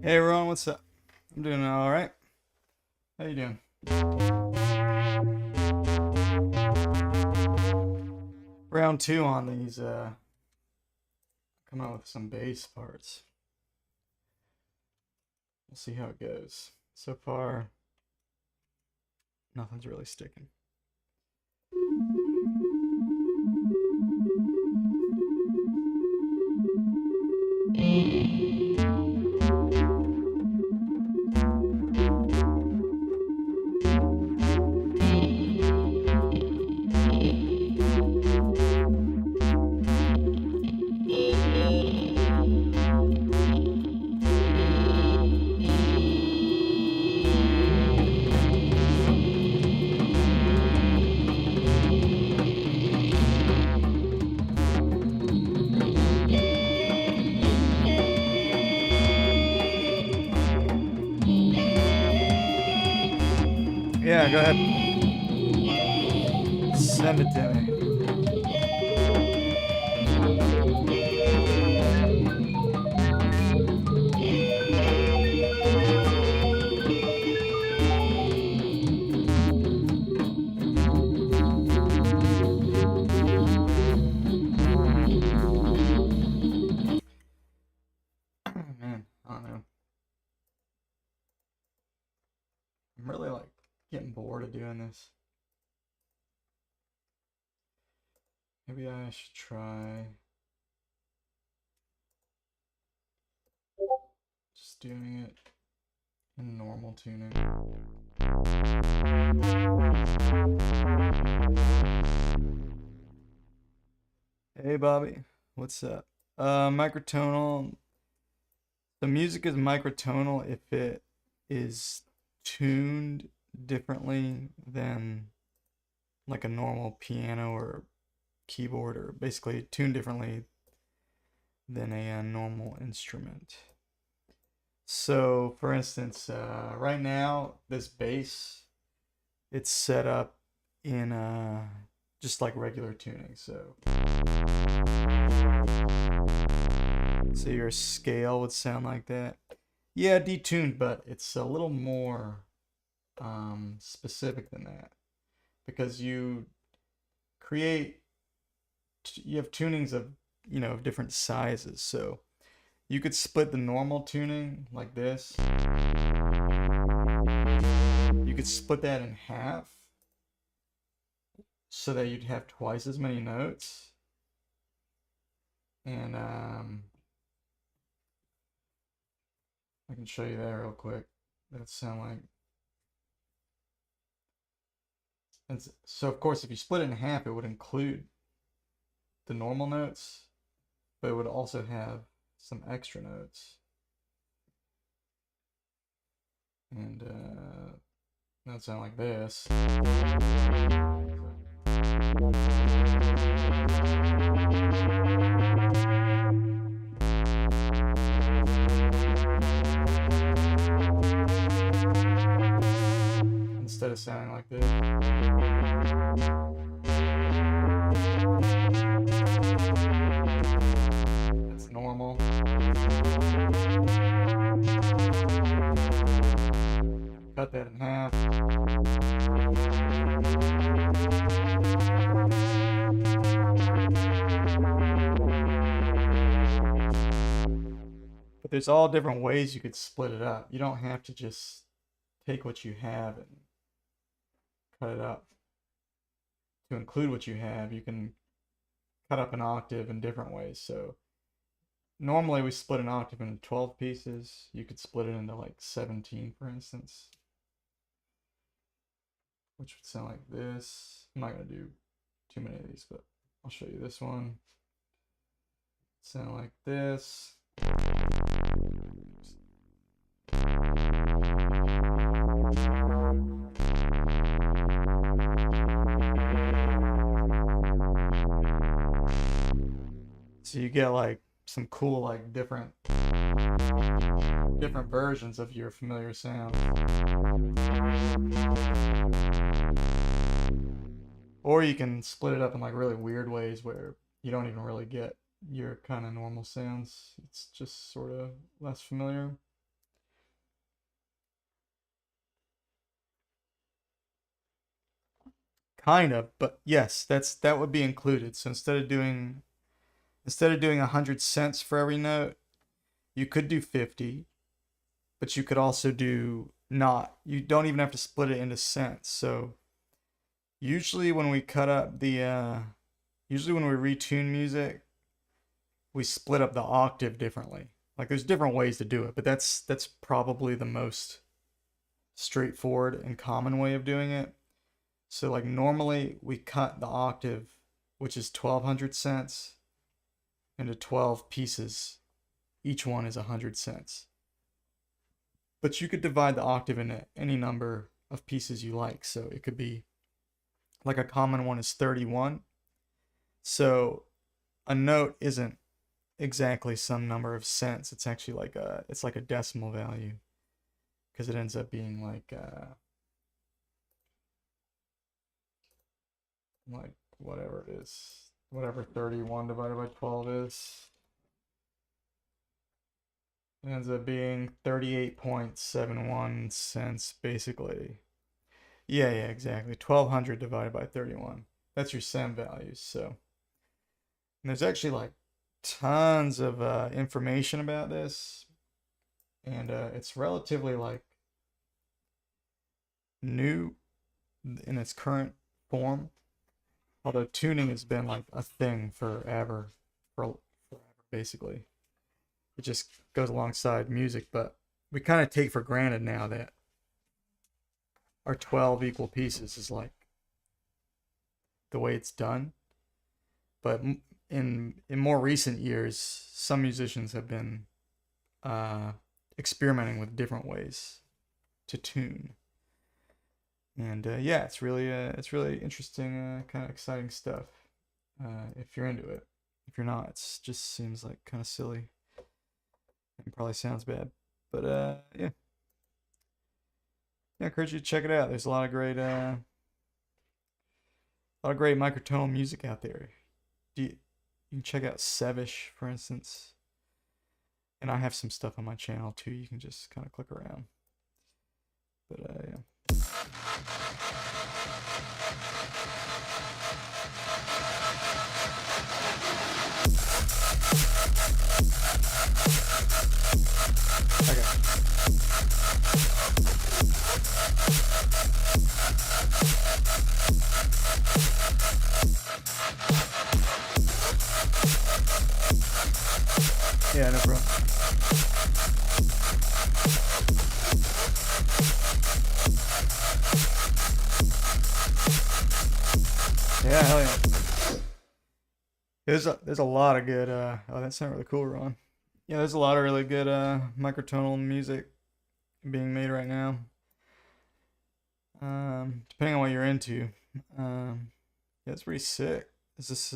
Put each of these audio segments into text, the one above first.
Hey everyone, what's up? I'm doing alright. How you doing? Round 2 on these, come out with some bass parts. We'll see how it goes. So far, nothing's really sticking. Yeah, go ahead. Send it to me. Man, I don't know. I'm really like getting bored of doing this. Maybe I should try just doing it in normal tuning. Hey Bobby, what's up? Microtonal. The music is microtonal if it is tuned differently than like a normal piano or keyboard, or basically tuned differently than a normal instrument. So, for instance, right now, this bass, it's set up in just like regular tuning. So your scale would sound like that. Yeah, detuned, but it's a little more specific than that, because you have tunings of of different sizes. So you could split the normal tuning like this. You could split that in half so that you'd have twice as many notes. And I can show you that real quick. That sound like. And so of course, if you split it in half, it would include the normal notes, but it would also have some extra notes. And that would sound like this. Instead of sounding like this. That's normal. Cut that in half. But there's all different ways you could split it up. You don't have to just take what you have and cut it up to include what you have. You can cut up an octave in different ways. So normally we split an octave into 12 pieces. You could split it into like 17, for instance, which would sound like this. I'm not going to do too many of these, but I'll show you this one. Sound like this. So you get like some cool, like different versions of your familiar sounds. Or you can split it up in like really weird ways where you don't even really get your kind of normal sounds. It's just sort of less familiar. Kind of, but yes, that would be included. So instead of doing 100 cents for every note, you could do 50, but you could also do not. You don't even have to split it into cents. So usually when we cut up the usually when we retune music, we split up the octave differently. Like there's different ways to do it, but that's probably the most straightforward and common way of doing it. So like normally we cut the octave, which is 1200 cents, into 12 pieces. Each one is 100 cents. But you could divide the octave into any number of pieces you like. So it could be like a common one is 31. So a note isn't exactly some number of cents. It's actually like a decimal value, because it ends up being like like whatever it is, whatever 31 divided by 12 is. It ends up being 38.71 cents, basically. Yeah, exactly. 1200 divided by 31. That's your cent values. So, and there's actually like tons of information about this, and it's relatively like new in its current form. Although tuning has been like a thing forever, forever basically. It just goes alongside music, but we kind of take for granted now that our 12 equal pieces is like the way it's done. But in more recent years, some musicians have been experimenting with different ways to tune, and yeah, it's really interesting, kind of exciting stuff. If you're into it, if you're not, it just seems like kind of silly. It probably sounds bad, but yeah. I encourage you to check it out. There's a lot of great microtonal music out there. You can check out Sevish, for instance, and I have some stuff on my channel too. You can just kind of click around. But yeah. Okay. Yeah, no problem. Yeah, hell yeah. There's a lot of good oh, that sounded really cool, Ron. Yeah, there's a lot of really good microtonal music being made right now. Depending on what you're into. Yeah, it's pretty sick. Is this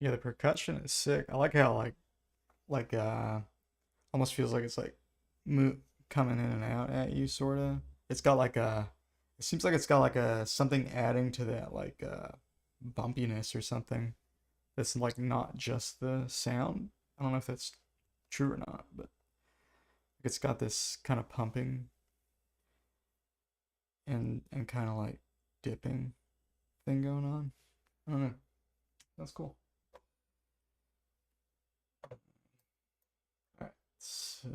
yeah, the percussion is sick. I like how like almost feels like it's like coming in and out at you, sort of. It's got like a it seems like it's got like a something adding to that like bumpiness or something. That's like not just the sound. I don't know if that's true or not, but it's got this kind of pumping and kind of like dipping thing going on. I don't know. That's cool. All right, so.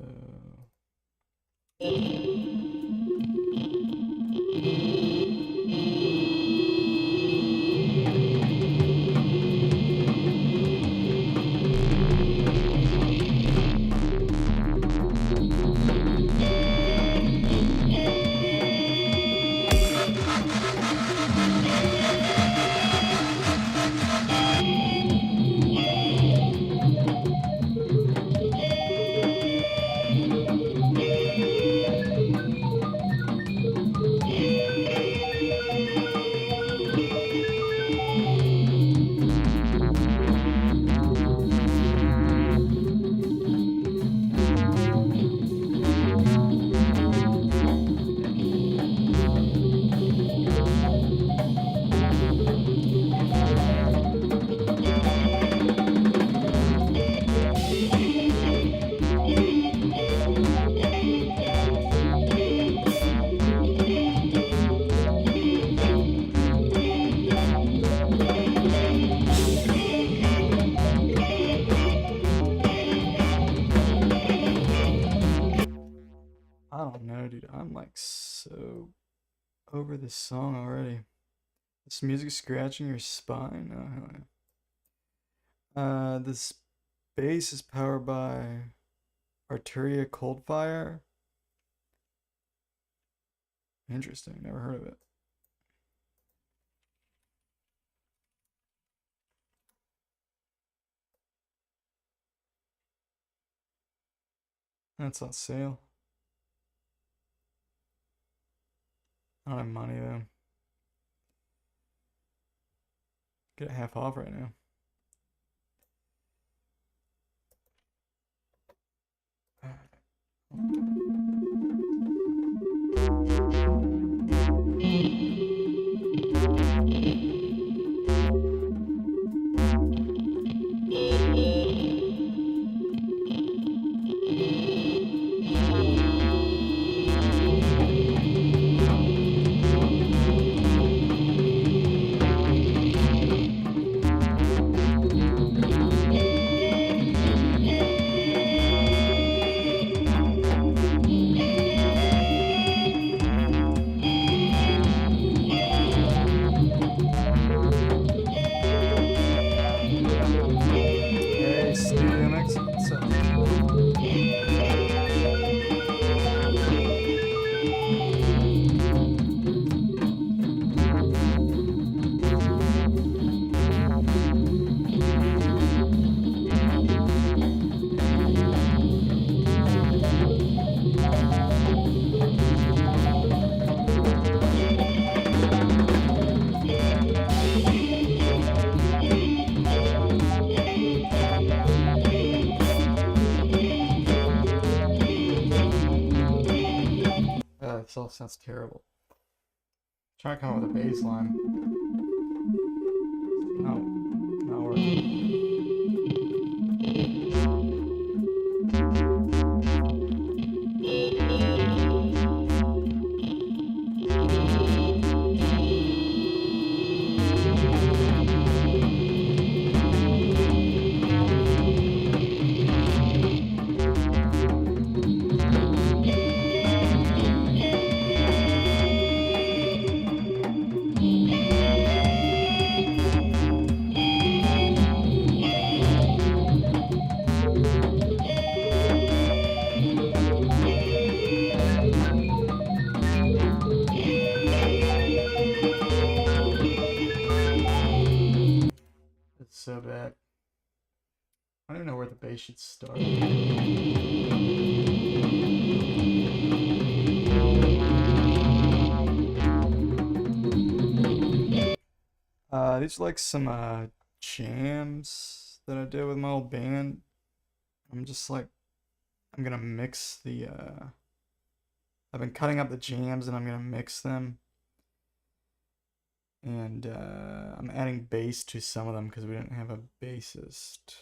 I don't know, dude. I'm like so over this song already. This music scratching your spine. Oh, hell yeah. This bass is powered by Arteria cold fire. Interesting. Never heard of it. That's on sale. I don't have money though. Get it half off right now. This all sounds terrible. Trying to come up with a bass line. No, not working. So bad. I don't even know where the bass should start. These are like some jams that I did with my old band. I'm gonna mix the I've been cutting up the jams and I'm gonna mix them. And I'm adding bass to some of them because we didn't have a bassist.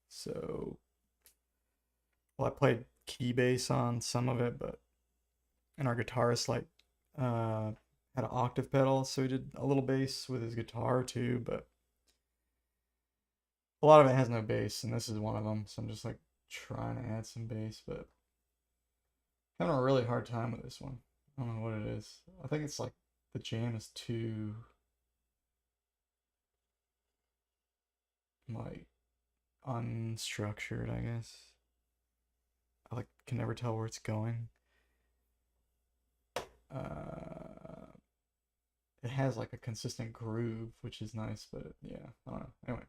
So, well, I played key bass on some of it, and our guitarist had an octave pedal, so he did a little bass with his guitar too, but a lot of it has no bass, and this is one of them. So I'm just like trying to add some bass, but having a really hard time with this one. I don't know what it is. I think it's like the jam is too like unstructured, I guess. I can never tell where it's going. It has like a consistent groove, which is nice, but yeah, I don't know. Anyway.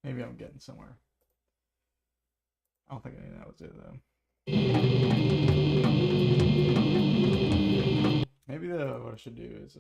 Maybe I'm getting somewhere. I don't think any of that was it though. Maybe what I should do is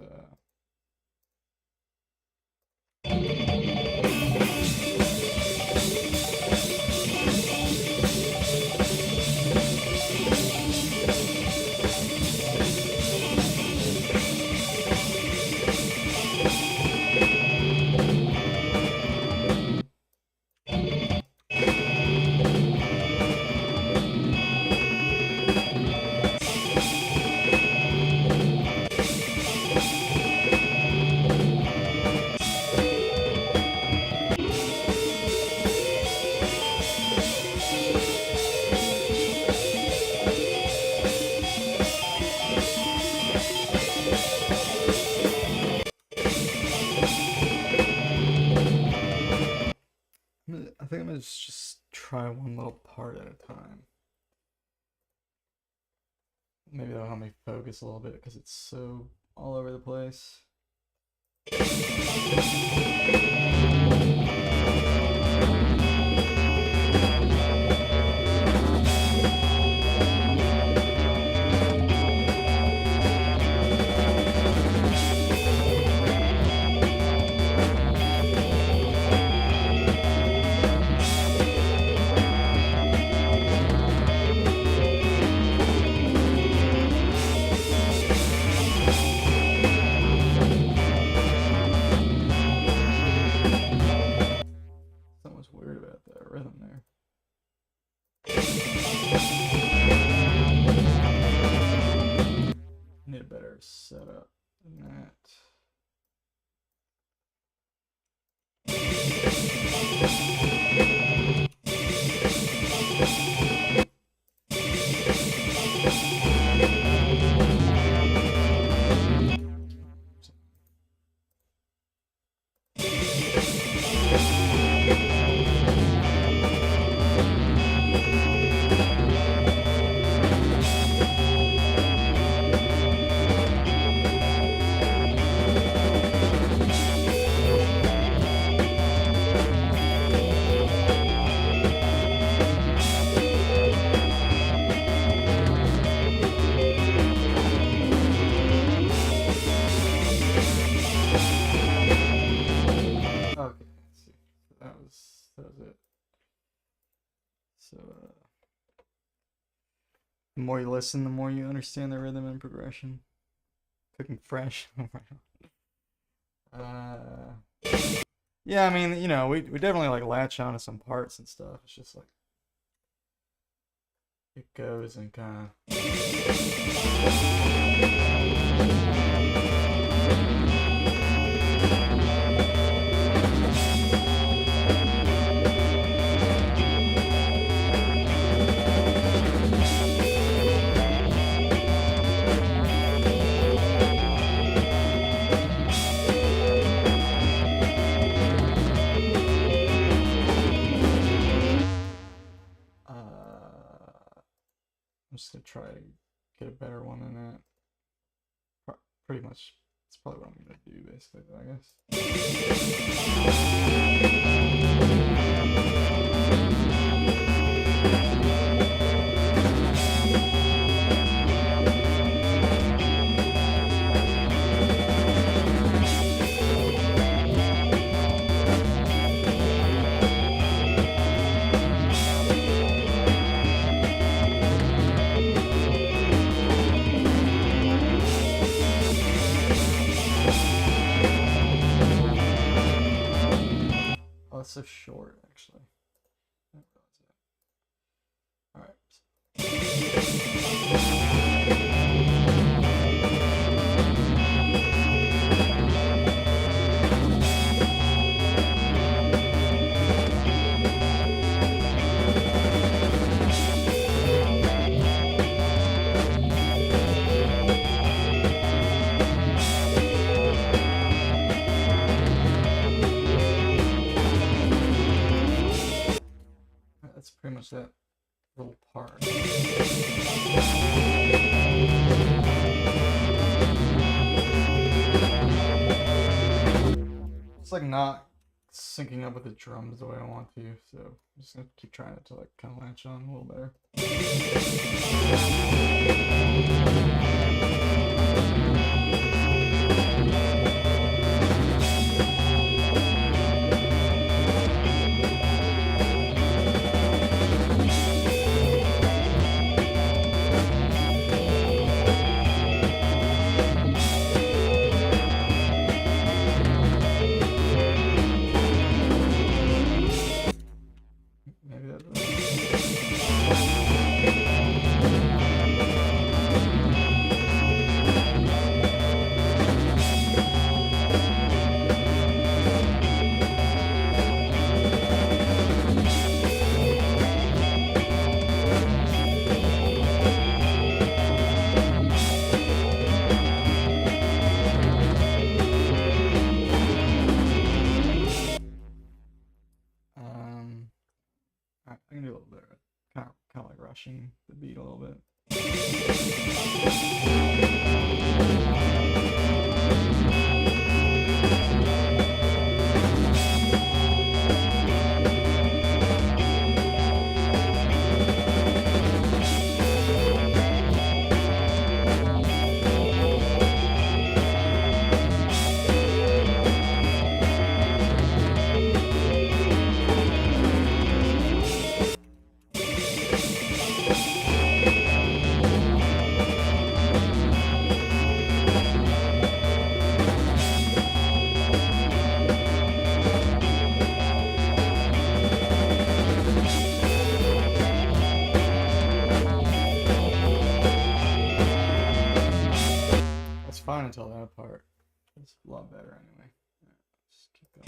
I think I'm gonna just try one little part at a time. Maybe that'll help me focus a little bit because it's so all over the place. Someone's weird about that rhythm there. Need a better setup than that. The more you listen, the more you understand the rhythm and progression. Cooking fresh. Yeah, I mean, you know, we definitely like latch on to some parts and stuff. It's just like it goes and kind of. I'm just gonna try to get a better one than that. Pretty much, that's probably what I'm gonna do, basically, I guess. So short, actually. All right. That's pretty much that little part. It's like not syncing up with the drums the way I want to, so I'm just gonna keep trying it to like kind of latch on a little better. I can do a little bit of kind of like rushing the beat a little bit. Fine until that part. It's a lot better anyway. Just keep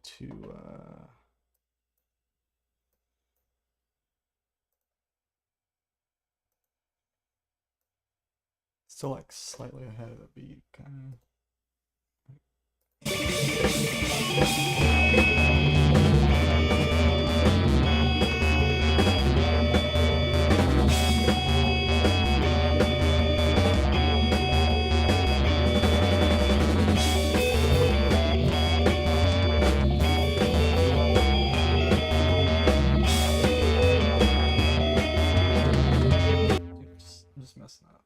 to still like slightly ahead of the beat, kind of. I'm just messing up.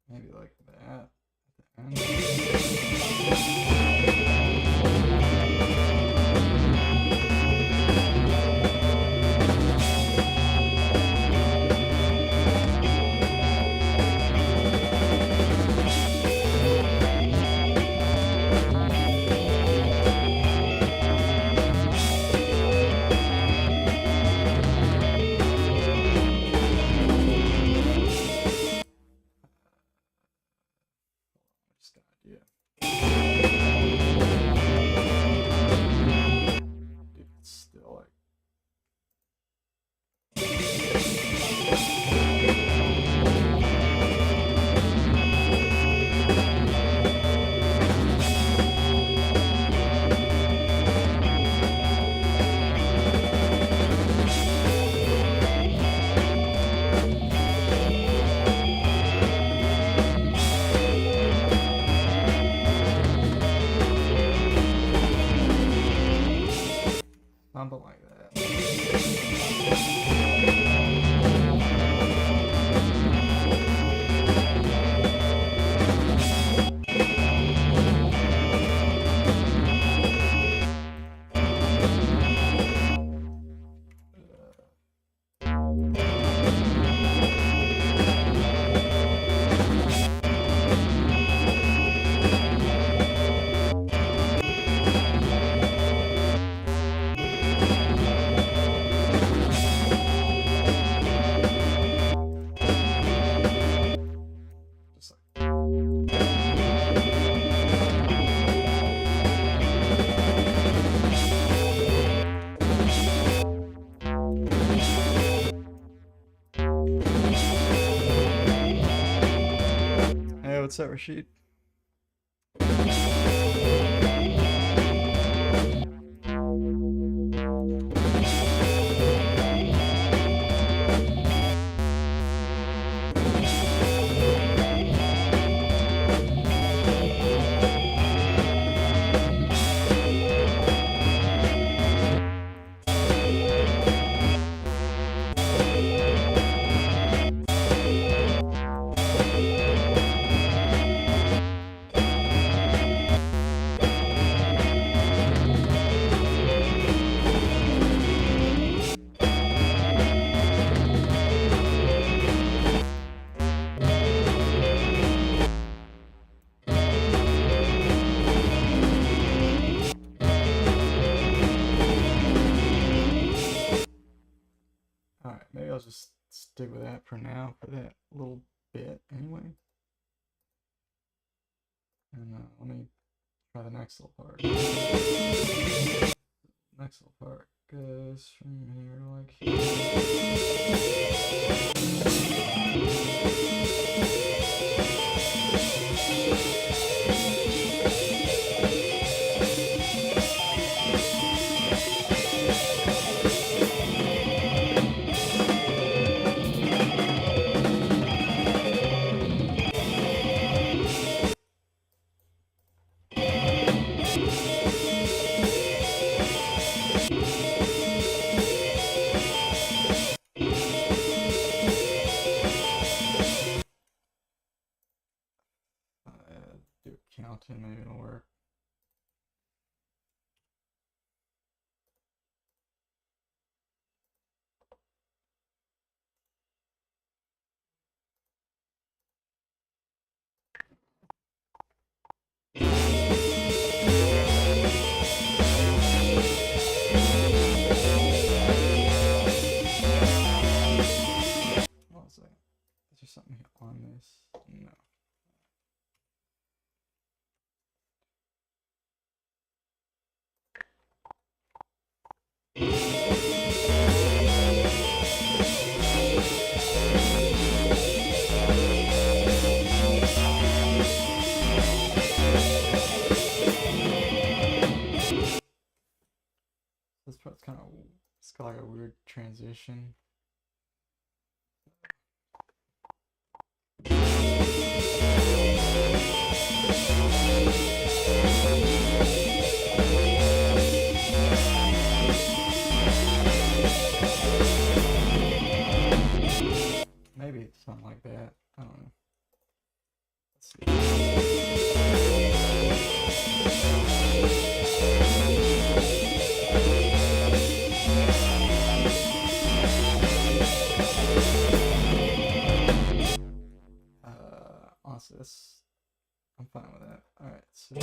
Maybe like that at the end. what's that, Rashid? Alright, maybe I'll just stick with that for now, for that little bit anyway. And let me try the next little part. Next little part goes from here to like do counting, maybe it'll work. Hold on a second. Is there something on this? No. This part's kind of, it's got like a weird transition. Maybe it's something like that. I don't know. Let's see. Honestly, I'm fine with that. All right. So.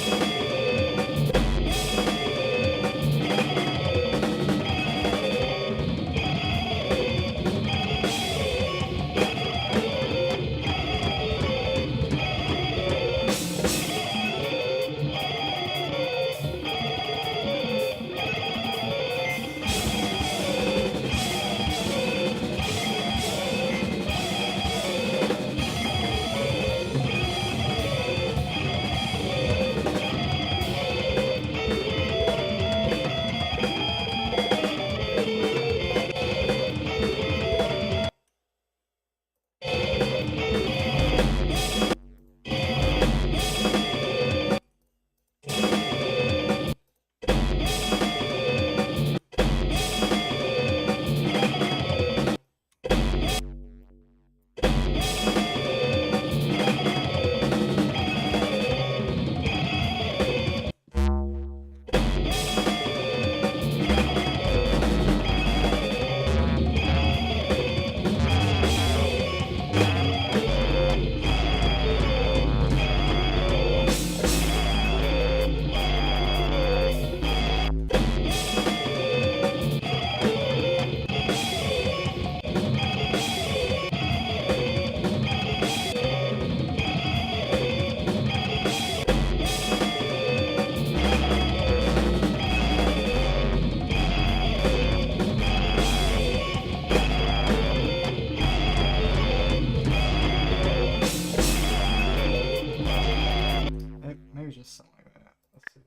just something like that. Let's see.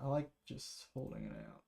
I like just holding it out.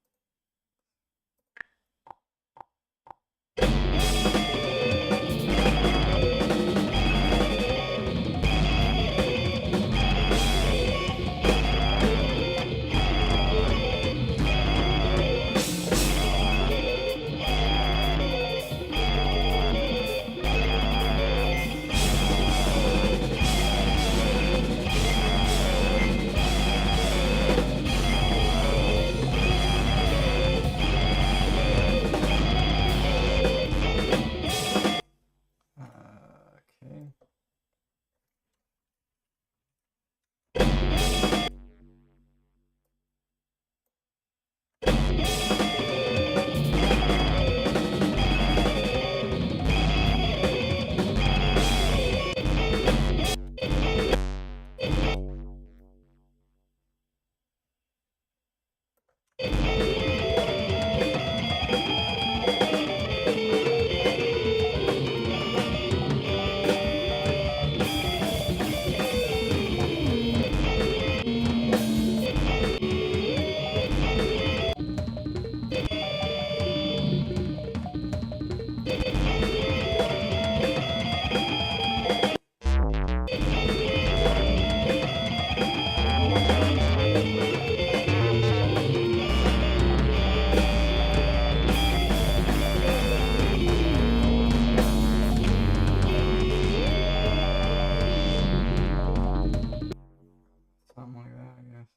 Something like that, I guess.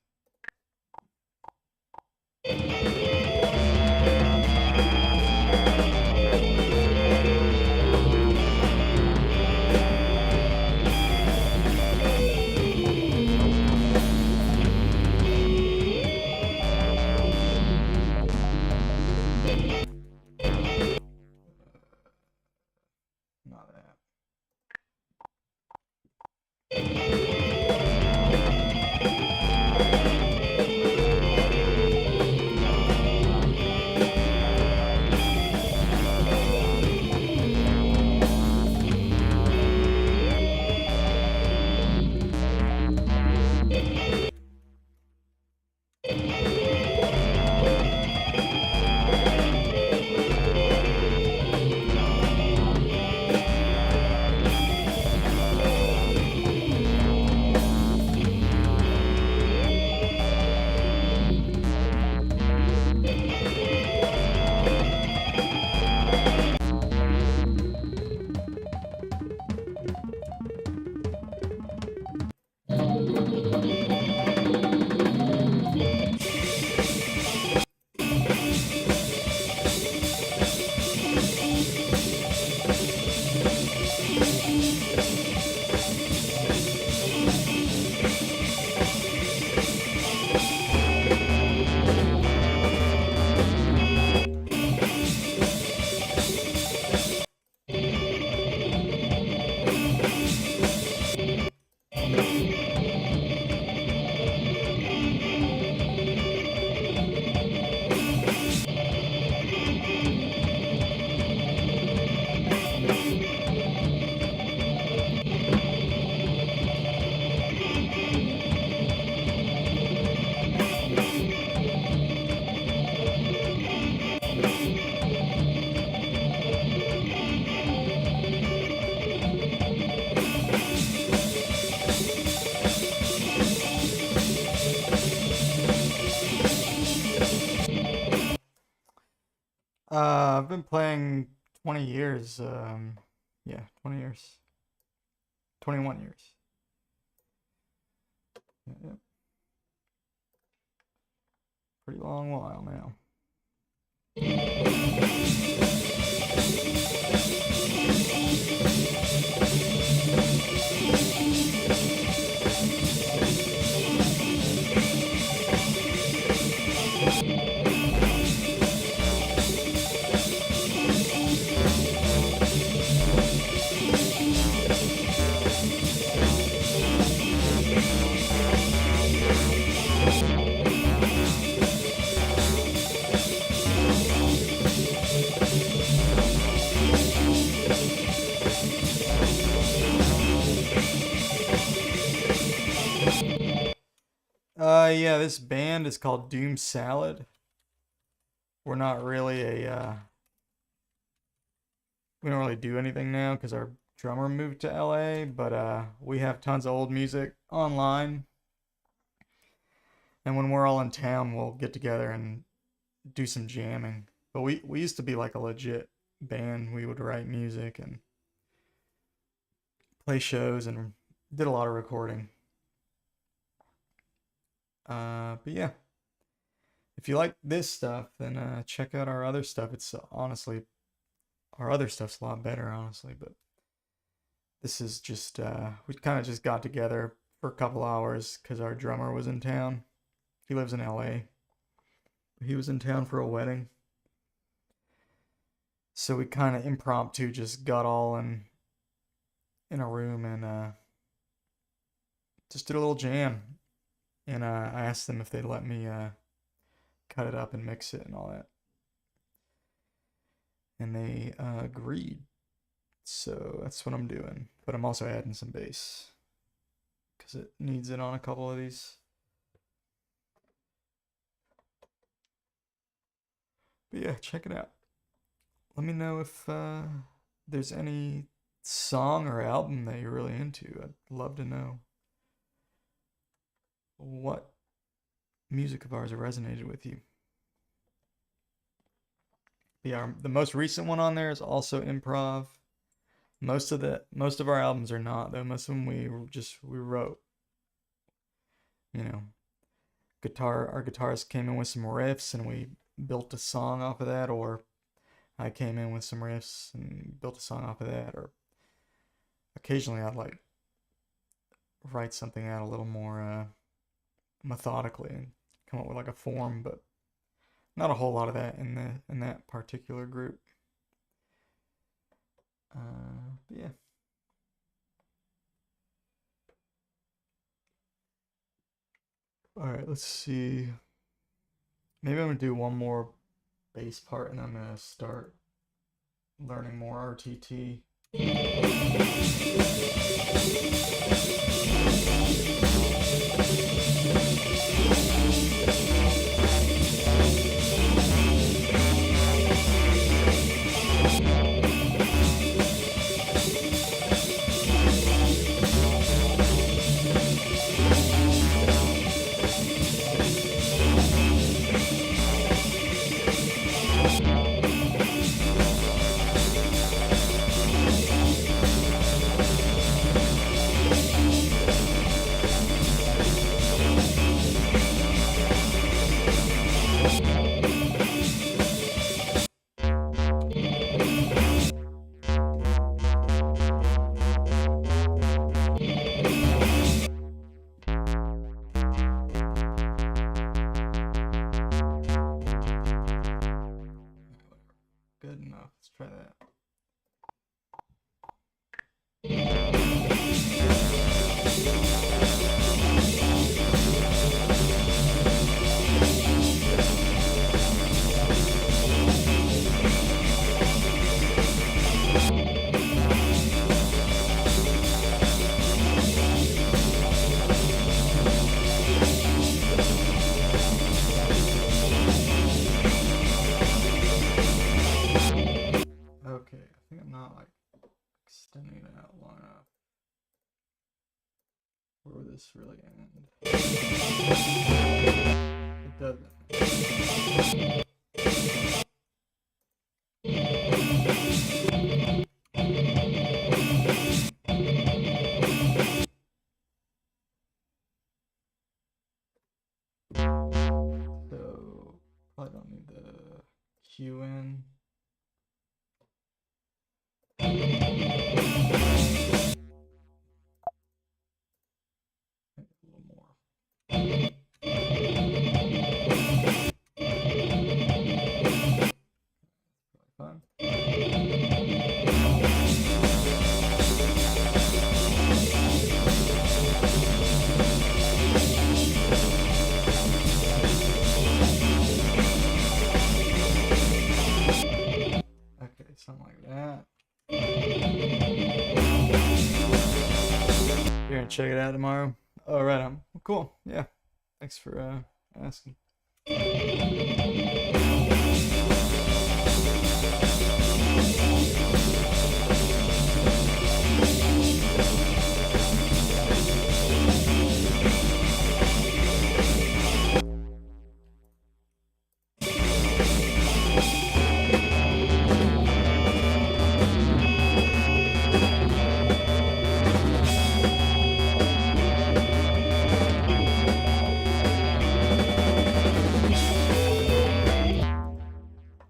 Not that. I've been playing 20 years. Yeah, 20 years. 21 years. Yeah. Pretty long while now. Yeah, this band is called Doom Salad. We're not really we don't really do anything now because our drummer moved to LA, but we have tons of old music online. And when we're all in town, we'll get together and do some jamming. But we used to be like a legit band. We would write music and play shows and did a lot of recording. But yeah, if you like this stuff, then check out our other stuff. It's honestly, our other stuff's a lot better, honestly. But this is just, we kind of just got together for a couple hours because our drummer was in town. He lives in LA. He was in town for a wedding. So we kind of impromptu just got all in a room and just did a little jam. And I asked them if they'd let me cut it up and mix it and all that. And they agreed. So that's what I'm doing. But I'm also adding some bass because it needs it on a couple of these. But yeah, check it out. Let me know if there's any song or album that you're really into. I'd love to know what music of ours resonated with you. Yeah, the most recent one on there is also improv. Most of our albums are not though. Most of them we wrote. You know, our guitarist came in with some riffs and we built a song off of that, or I came in with some riffs and built a song off of that, or occasionally I'd like write something out a little more methodically and come up with like a form, but not a whole lot of that in that particular group. But yeah. All right, let's see. Maybe I'm gonna do one more bass part and I'm gonna start learning more RTT. Good enough. Let's try that. Okay, I think I'm not like extending it out long enough. Where would this really end? It doesn't. So probably don't need the cue in. Okay, something like that. You're gonna check it out tomorrow? Oh, right on. Cool. Yeah. Thanks for asking.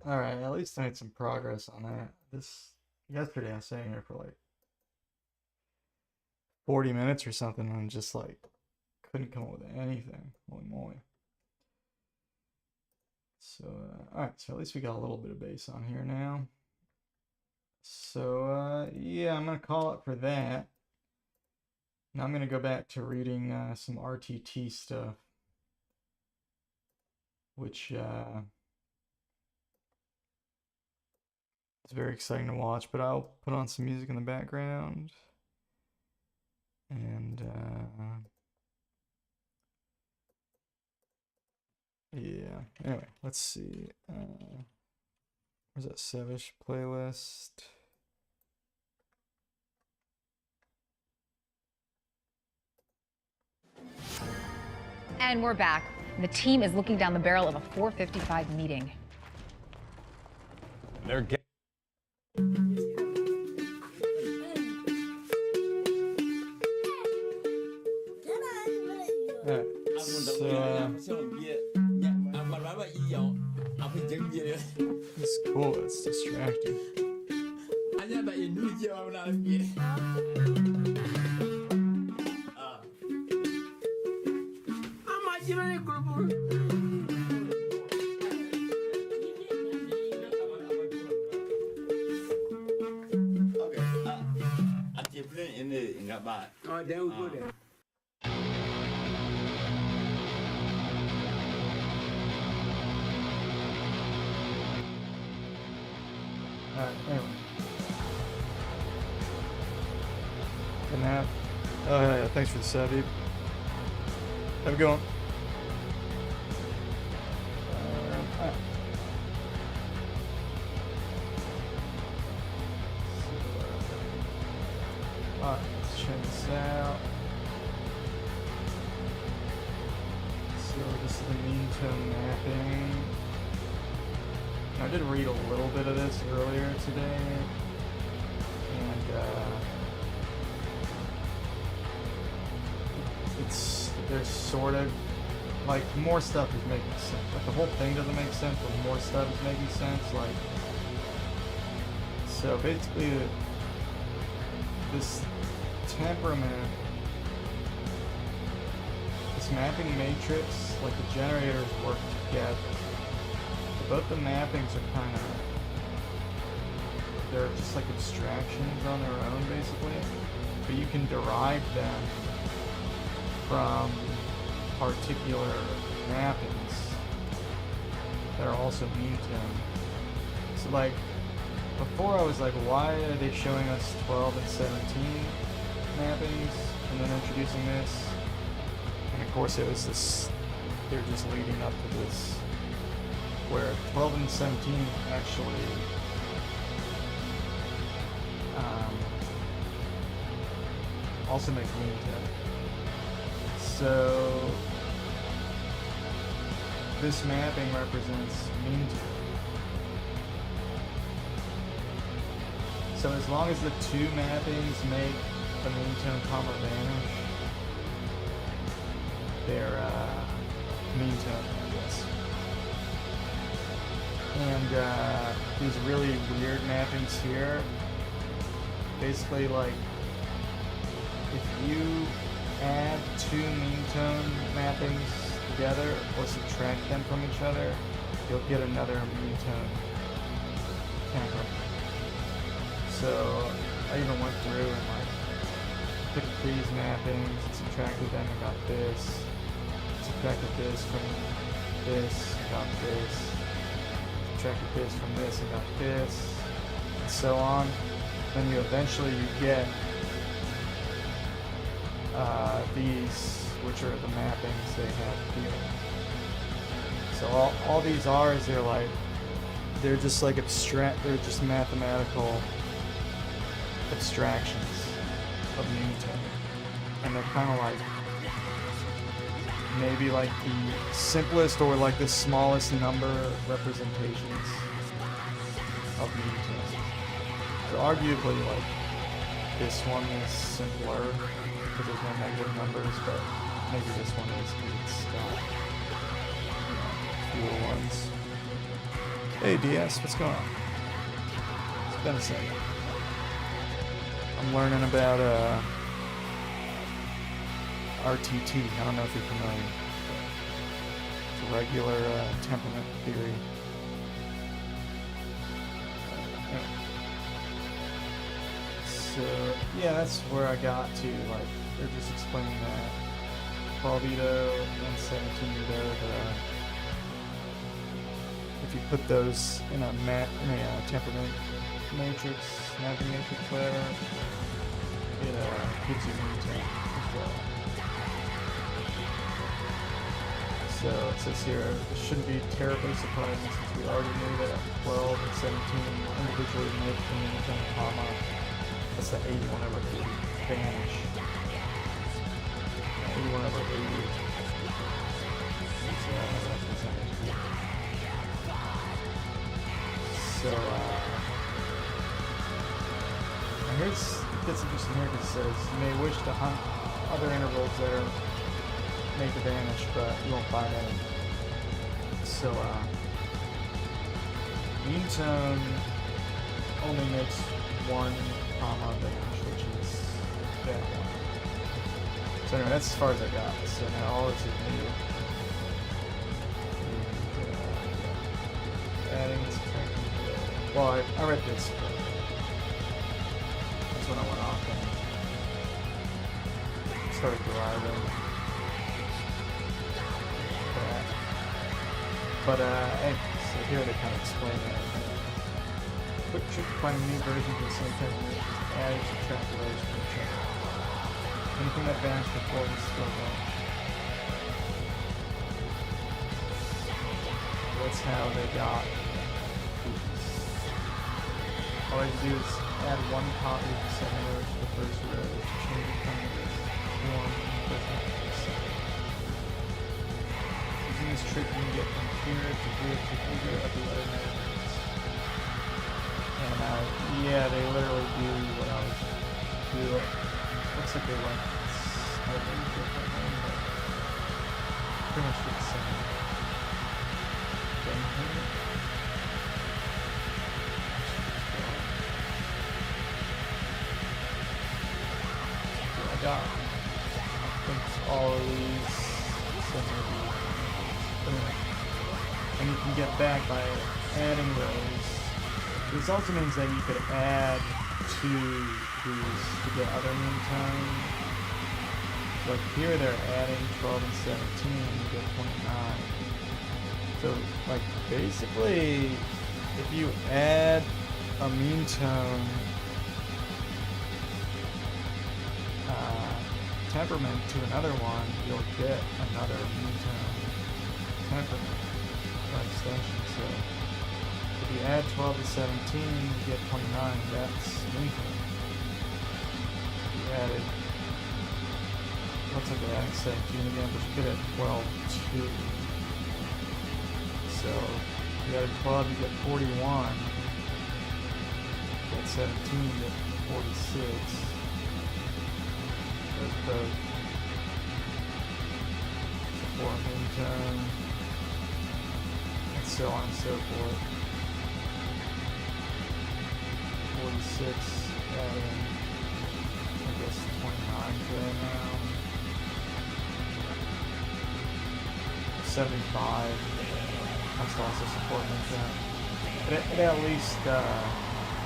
Alright, at least I made some progress on that. Yesterday I was sitting here for like 40 minutes or something and just like couldn't come up with anything. Holy moly. So, alright, so at least we got a little bit of bass on here now. So, yeah, I'm going to call it for that. Now I'm going to go back to reading some RTT stuff, which it's very exciting to watch, but I'll put on some music in the background. And yeah, anyway, let's see. Where's that Sevish playlist? And we're back. The team is looking down the barrel of a 4:55 meeting. They're getting. It's cool, it's distracting. Alright, anyway. Good nap. Oh, yeah, thanks for the sub, dude. Have a good one. Alright. Alright, let's check this out. So, this is the mean tone mapping. I did read a little bit of this earlier today, and there's sort of, like, more stuff is making sense. Like, the whole thing doesn't make sense, but more stuff is making sense. Like, so basically, this temperament, this mapping matrix, like the generators work together. Both the mappings are kind of, they're just like abstractions on their own, basically. But you can derive them from particular mappings that are also mean tone. So like, before I was like, why are they showing us 12 and 17 mappings and then introducing this? And of course it was this, they're just leading up to this, where 12 and 17 actually also make mean tone. So this mapping represents mean tone. So as long as the two mappings make the mean tone comma vanish, they're mean tone, I guess. And these really weird mappings here, basically, like, if you add two mean tone mappings together or subtract them from each other, you'll get another mean tone temperament. So I even went through and like picked these mappings and subtracted them and got this, subtracted this from this, got this, subtracted this from this and got this, and so on. Then you eventually get these which are the mappings they have here. So all these R's, they're just like they're just mathematical abstractions of meantime. And they're kind of like maybe like the simplest or like the smallest number representations of meantime. So arguably like this one is simpler because there's no negative numbers, but maybe this one is because it's got fewer ones. Hey DS, what's going on? It's been a second. I'm learning about RTT. I don't know if you're familiar. It's a regular temperament theory. So yeah, that's where I got to. Like they're just explaining that 12 Edo and 17 Edo. If you put those in a temperament matrix, mapping matrix, whatever, it gives you meantime as well. So it says here, it shouldn't be terribly surprising since we already knew that 12 and 17 individually make the meantime comma. That's the 81 over 80 vanish. 81 over 80. So, here's it gets interesting here because it says you may wish to hunt other intervals that are made to vanish, but you won't find any. So, mean tone only makes one comma vanish, which is that one. So anyway, that's as far as I got. So now all this is new. Adding this. Well, I read this. That's when I went off and started deriving that. But anyway, so here they kind of explain it. Quick trick to finding new versions of the same template is add, subtract, erase, and check. Anything that vanished before is still vanished. That's how they got these. All I have to do is add one copy of the second row to the first row to change it from the one to the first row to the second. Using this trick, you can get from here to here to here of the other measurements. And yeah, they literally do what I was doing. Looks like they went slightly differently, but pretty much the same thing here. I got, I think all of these, so maybe, and you can get back by adding those. This also means that you could add to these to get other mean time. Like here they're adding 12 and 17 and you get 29. So like basically if you add a mean tone temperament to another one, you'll get another mean tone temperament by extension. So if you add 12 to 17, you get 29. That's mean tone. If you added, looks like they're adding 17 again, but you could add 12 too. So if you added 12, you get 41. If you add 17, you get 46. There's both. For mean tone, and so on and so forth. 46, adding, I guess 29 to that now. 75, that's also support mean tone. It at least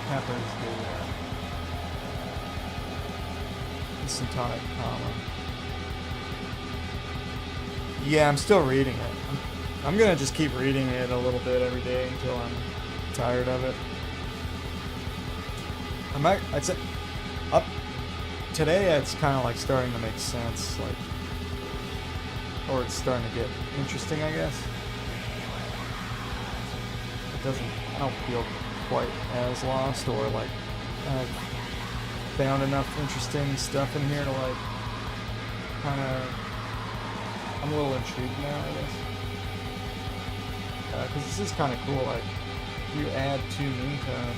tempers the syntonic comma. Yeah, I'm still reading it. I'm gonna just keep reading it a little bit every day until I'm tired of it. I'd say up today it's kind of like starting to make sense. Like or it's starting to get interesting, I guess. It doesn't, I don't feel quite as lost, or like I've found enough interesting stuff in here to like kind of, I'm a little intrigued now, I guess. Because this is kind of cool, like you add 2 mean tone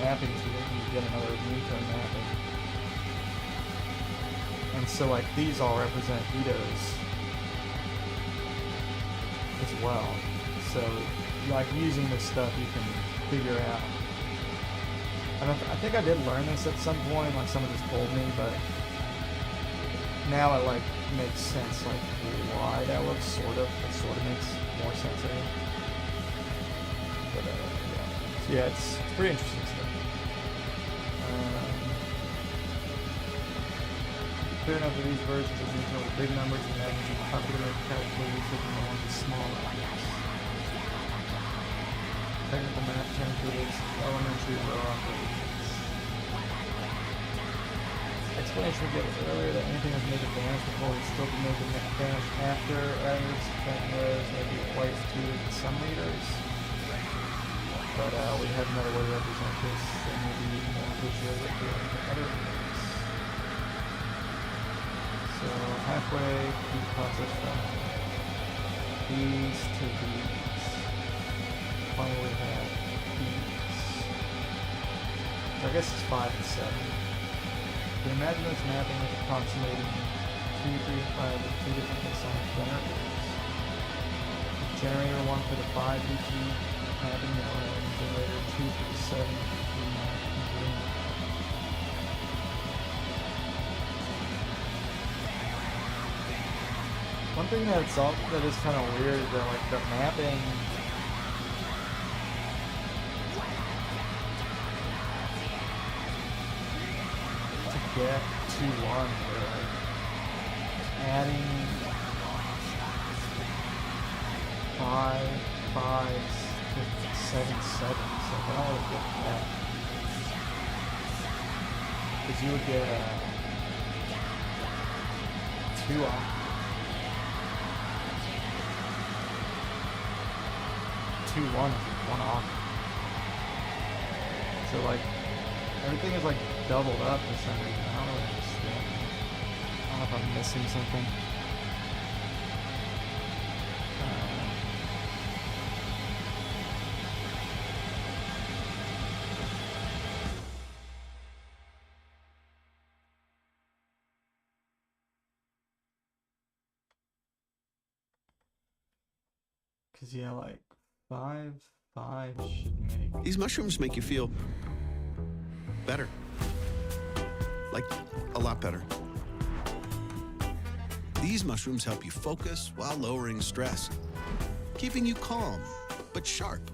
mapping to it, and you get another mean tone mapping. And so like these all represent Itos as well. So like using this stuff you can figure out. I think I did learn this at some point, like someone just told me, but now it like makes sense, like why that looks sort of. It sort of makes more sense, I think. But yeah. So yeah, it's pretty interesting stuff. Clear enough of these versions of these with big numbers and magnitude tougher to make calculators looking the ones with small numbers. Technical math calculators, elementary row operations. Explanation we gave earlier that anything that's made advanced before would still be made advanced after, adding subtracting rows may be twice 2 in some meters. But we have another way to represent this, and maybe more visually appealing to other meters. So halfway through the process from these to these. Finally we have these. So I guess it's 5 and 7. You can imagine this mapping as approximating 2, 3, and 5 with 2 different assigned generators. Generator 1 for the 5 BT mapping yellow, and generator 2 for the 7 BT mapping green. One thing that is kind of weird is that like the mapping to get to 1, where like adding 5 5s to 7 7s. So I don't want to get that, because you would get 2 off. 2 1 1 off. So like everything is like doubled up for some reason. I don't really understand. I don't know if I'm missing something. Cause yeah, like 5 5 should make. These mushrooms make you feel better. Like a lot better. These mushrooms help you focus while lowering stress, keeping you calm but sharp.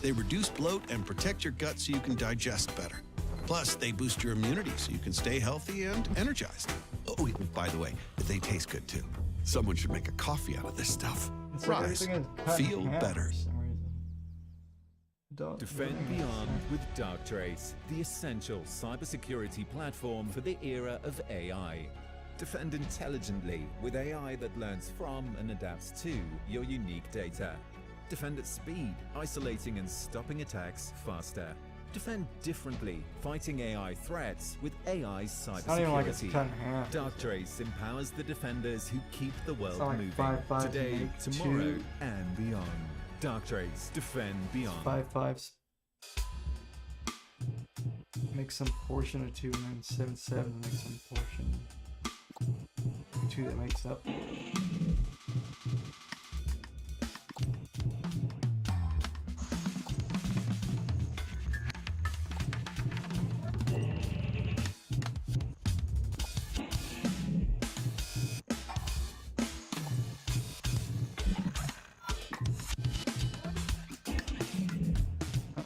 They reduce bloat and protect your gut so you can digest better. Plus, they boost your immunity so you can stay healthy and energized. Oh, by the way, they taste good too. Someone should make a coffee out of this stuff. It's like Rise, everything is cut in feel half better. for some reason. Defend Beyond with Darktrace, the essential cybersecurity platform for the era of AI. Defend intelligently with AI that learns from and adapts to your unique data. Defend at speed, isolating and stopping attacks faster. Defend differently, fighting AI threats with AI's It's not even like it's cybersecurity. cut in half. Darktrace empowers the defenders who keep the world not like moving 5 5s today, make tomorrow, 2. and beyond. Darktrace, defend beyond. 5 5s make some portion of 2, and then 7 7 makes some portion 2 that makes up.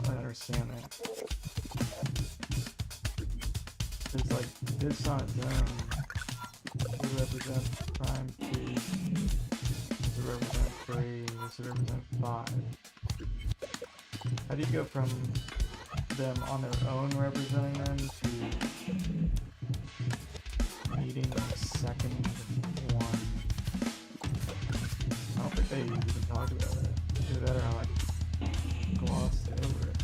I understand that. It's like this on its own would represent prime 2, this would represent 3, this would represent 5. How do you go from them on their own representing them to meeting second one. I don't think they even talked about it. Either that or how I glossed over it.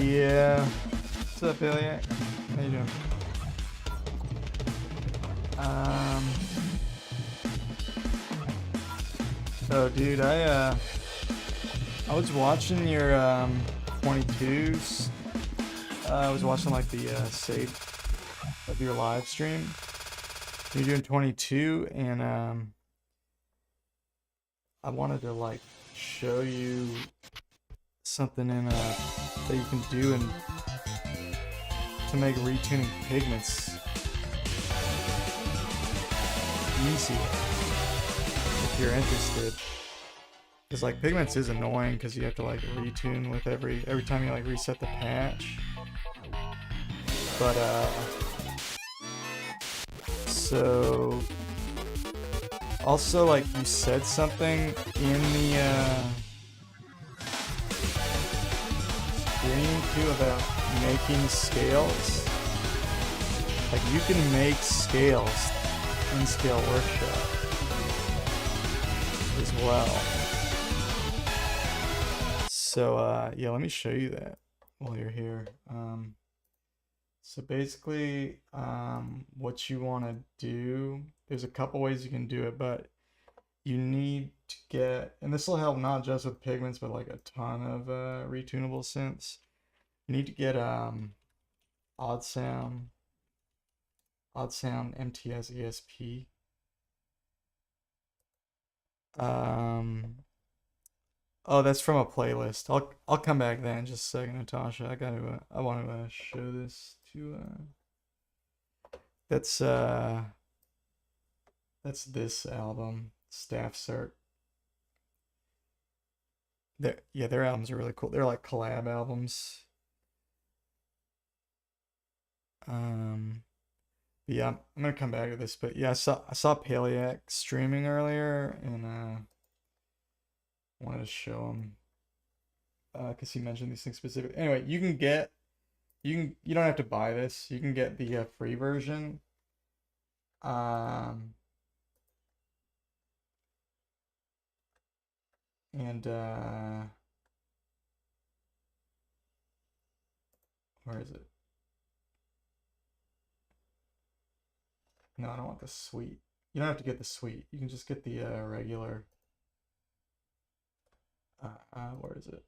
Yeah. What's up, Iliac? How you doing? Oh, dude, I was watching your 22s. I was watching like the save of your live stream. You're doing 22, and I wanted to like show you something in that you can do and to make retuning pigments easy if you're interested. Because like pigments is annoying because you have to like retune with every time you like reset the patch. But so also like you said something in the stream too about making scales. Like you can make scales in Scale Workshop as well. So yeah, let me show you that while you're here. So basically what you want to do, there's a couple ways you can do it, but you need to get, and this will help not just with pigments but like a ton of retunable synths. You need to get odd sound MTS ESP. Oh, that's from a playlist. I'll come back then in just a second, Natasha. I want to show this to that's this album, Staff Cert. Their albums are really cool. They're like collab albums. Yeah, I'm gonna come back to this, but yeah, I saw Paleac streaming earlier, and wanted to show him because he mentioned these things specific. Anyway, you don't have to buy this. You can get the free version. And where is it? No, I don't want the suite. You don't have to get the suite. You can just get the regular. Where is it?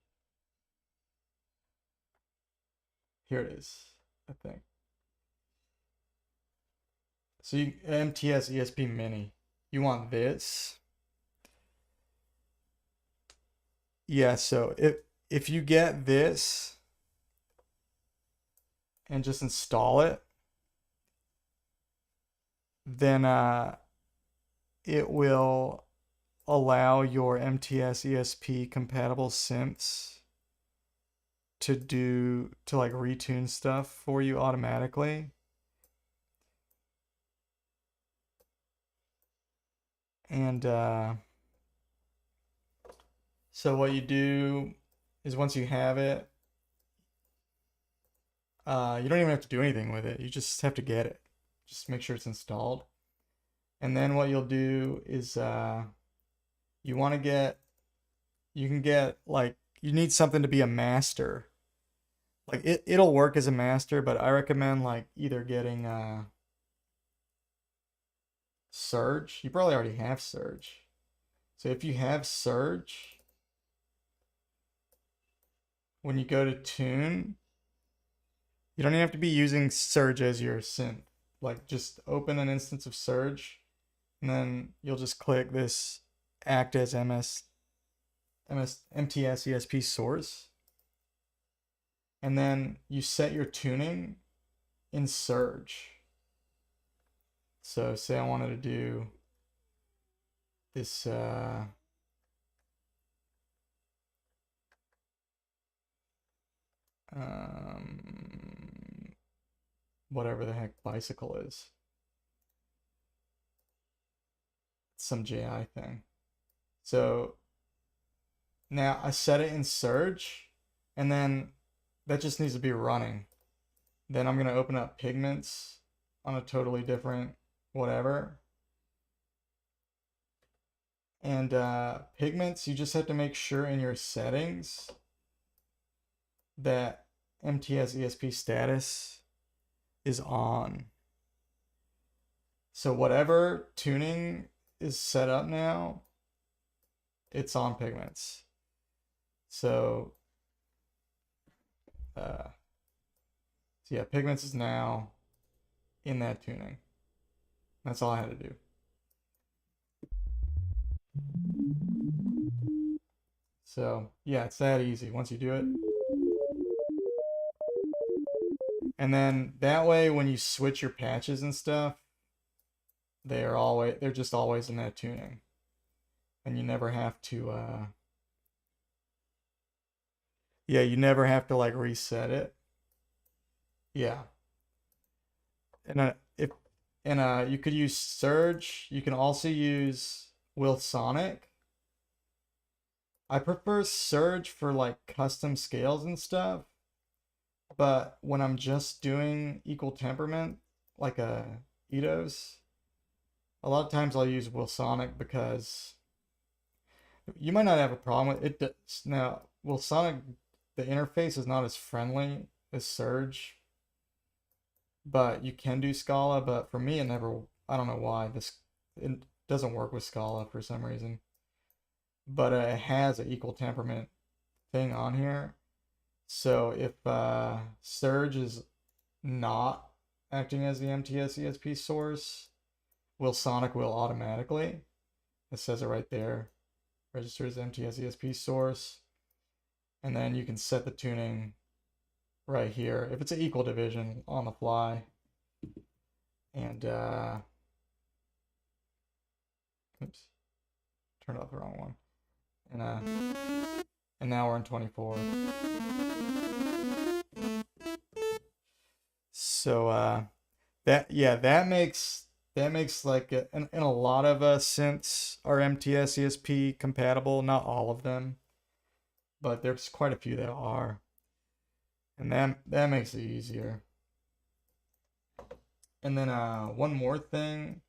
Here it is, I think. So you MTS ESP Mini. You want this? Yeah, so if you get this and just install it, then it will allow your MTS ESP compatible synths to like retune stuff for you automatically. And so what you do is once you have it, you don't even have to do anything with it. You just have to get it. Just make sure it's installed. And then what you'll do is you can get like, you need something to be a master. Like it'll work as a master, but I recommend like either getting Surge. You probably already have Surge. So if you have Surge, when you go to tune, you don't even have to be using Surge as your synth. Like just open an instance of Surge, and then you'll just click this act as MTS ESP source, and then you set your tuning in Surge. So say I wanted to do this whatever the heck bicycle is. Some JI thing. So now I set it in Surge, and then that just needs to be running. Then I'm gonna open up pigments on a totally different whatever. And pigments, you just have to make sure in your settings that MTS ESP status is on. So whatever tuning is set up now, it's on pigments. So yeah, pigments is now in that tuning. That's all I had to do. So yeah, it's that easy once you do it. And then that way when you switch your patches and stuff, they're just always in that tuning. And you never have to yeah, you never have to like reset it. Yeah. And you could use Surge. You can also use Sonic. I prefer Surge for like custom scales and stuff. But when I'm just doing equal temperament, like Ito's, a lot of times I'll use Sonic because you might not have a problem with it. Now, Sonic, the interface is not as friendly as Surge, but you can do Scala. But for me, I don't know why it doesn't work with Scala for some reason. But it has an equal temperament thing on here. So if Surge is not acting as the MTS ESP source, Sonic will automatically. It says it right there. Registers MTS ESP source. And then you can set the tuning right here if it's an equal division on the fly. And oops, turned off the wrong one. And now we're in 24. So that makes like and a lot of synths are MTS ESP compatible. Not all of them, but there's quite a few that are, and that makes it easier. And then one more thing,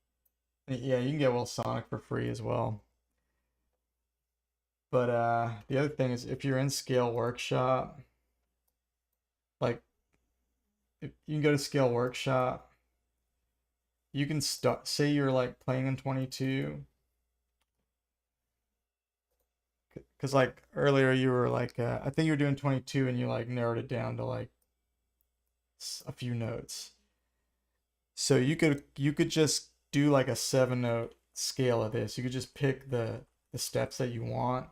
yeah, you can get Sonic for free as well. But the other thing is if you're in Scale Workshop, like if you can go to Scale Workshop, you can start, say you're like playing in 22. Because like earlier you were like, I think you were doing 22 and you like narrowed it down to like a few notes. So you could just do like a 7-note scale of this. You could just pick the steps that you want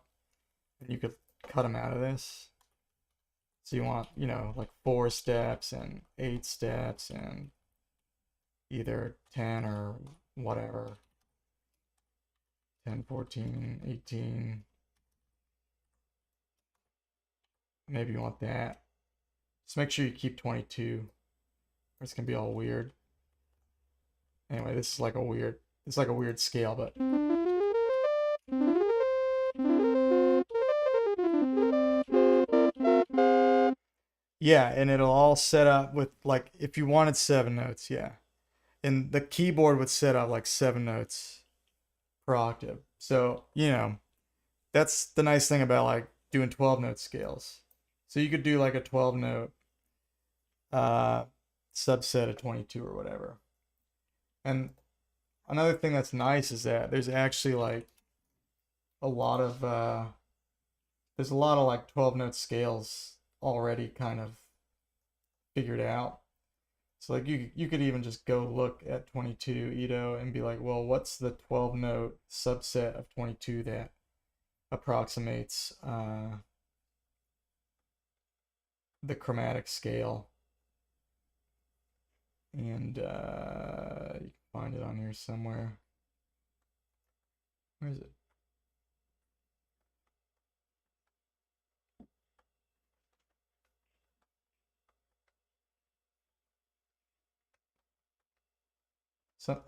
and you could cut them out of this. So you want, like 4 steps and 8 steps and either 10 or whatever. 10, 14, 18. Maybe you want that. Just make sure you keep 22 or it's gonna be all weird. Anyway, this is like a weird scale, but yeah, and it'll all set up with like if you wanted 7 notes, yeah. And the keyboard would set up like 7 notes per octave. So, that's the nice thing about like doing 12-note scales. So you could do like a 12-note subset of 22 or whatever. And another thing that's nice is that there's actually like a lot of like 12-note scales already kind of figured out. So like you could even just go look at 22 Ito and be like, well, what's the 12-note subset of 22 that approximates the chromatic scale? And you can find it on here somewhere. Where is it?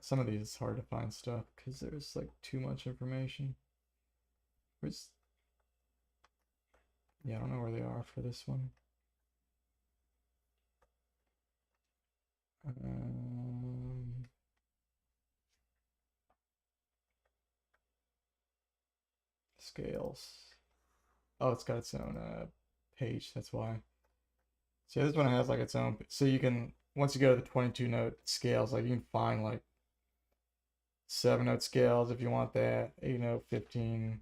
Some of these is hard to find stuff because there's like too much information. Where's... Yeah, I don't know where they are for this one. Scales. Oh, it's got its own page. That's why. So this one has like its own. So you can, once you go to the 22 note scales, like you can find like 7 note scales if you want that. 8 note, 15.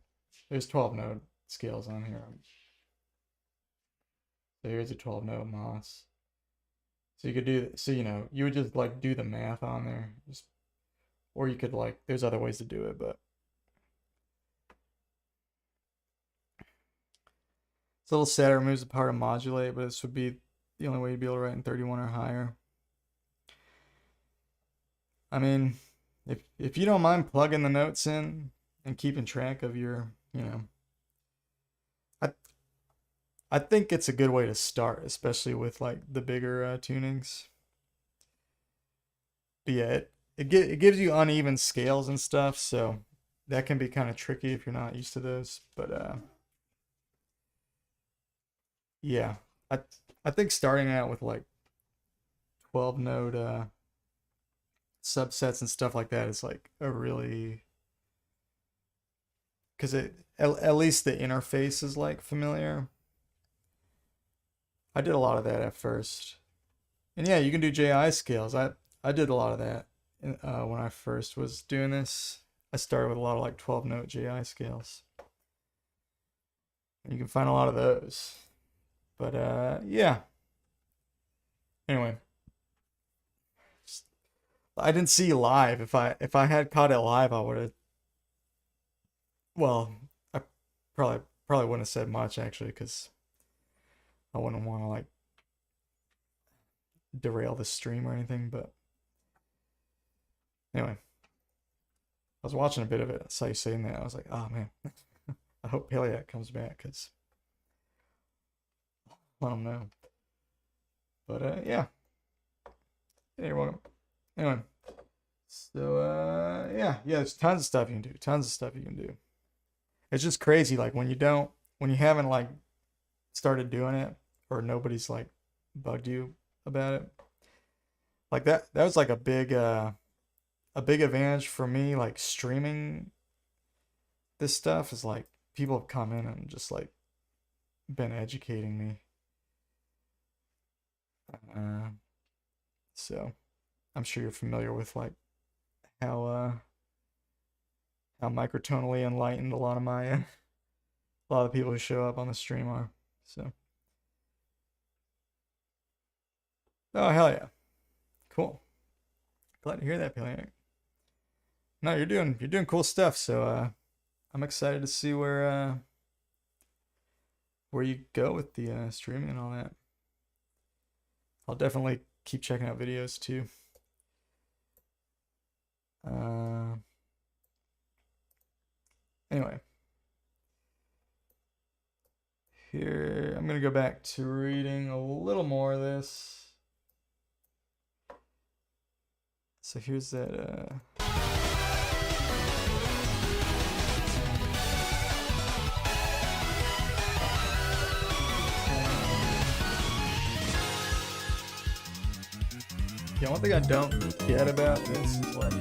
There's 12 note scales on here. So here's a 12 note Moss. So you could do, so you know, you would just like do the math on there, just, or you could like, there's other ways to do it, but it's a little sad it removes the power to modulate, but this would be the only way you'd be able to write in 31 or higher. I mean, if you don't mind plugging the notes in and keeping track of your, you know, I think it's a good way to start, especially with like the bigger tunings. But yeah, it gives you uneven scales and stuff, so that can be kind of tricky if you're not used to those. But yeah, I think starting out with like 12 note subsets and stuff like that is like a really, because at least the interface is like familiar. I did a lot of that at first, and yeah, you can do JI scales. I did a lot of that when I first was doing this. I started with a lot of like 12 note JI scales, and you can find a lot of those. But yeah. Anyway, I didn't see live. If I had caught it live, I would have. Well, I probably wouldn't have said much actually, because I wouldn't want to like derail the stream or anything. But anyway, I was watching a bit of it. I saw you saying that. I was like, oh man, I hope Paliac comes back, because let him know. But yeah, you're welcome. Anyway, so yeah, there's tons of stuff you can do. Tons of stuff you can do. It's just crazy, like when you haven't like started doing it, or nobody's like bugged you about it. Like that was like a big advantage for me, like streaming this stuff, is like people have come in and just like been educating me. So I'm sure you're familiar with like how microtonally enlightened a lot of the people who show up on the stream are. So, oh hell yeah, cool. Glad to hear that, Paliac. No, you're doing cool stuff. So I'm excited to see where you go with the streaming and all that. I'll definitely keep checking out videos too. Anyway, here I'm gonna go back to reading a little more of this. So here's that yeah, one thing I don't get about this is like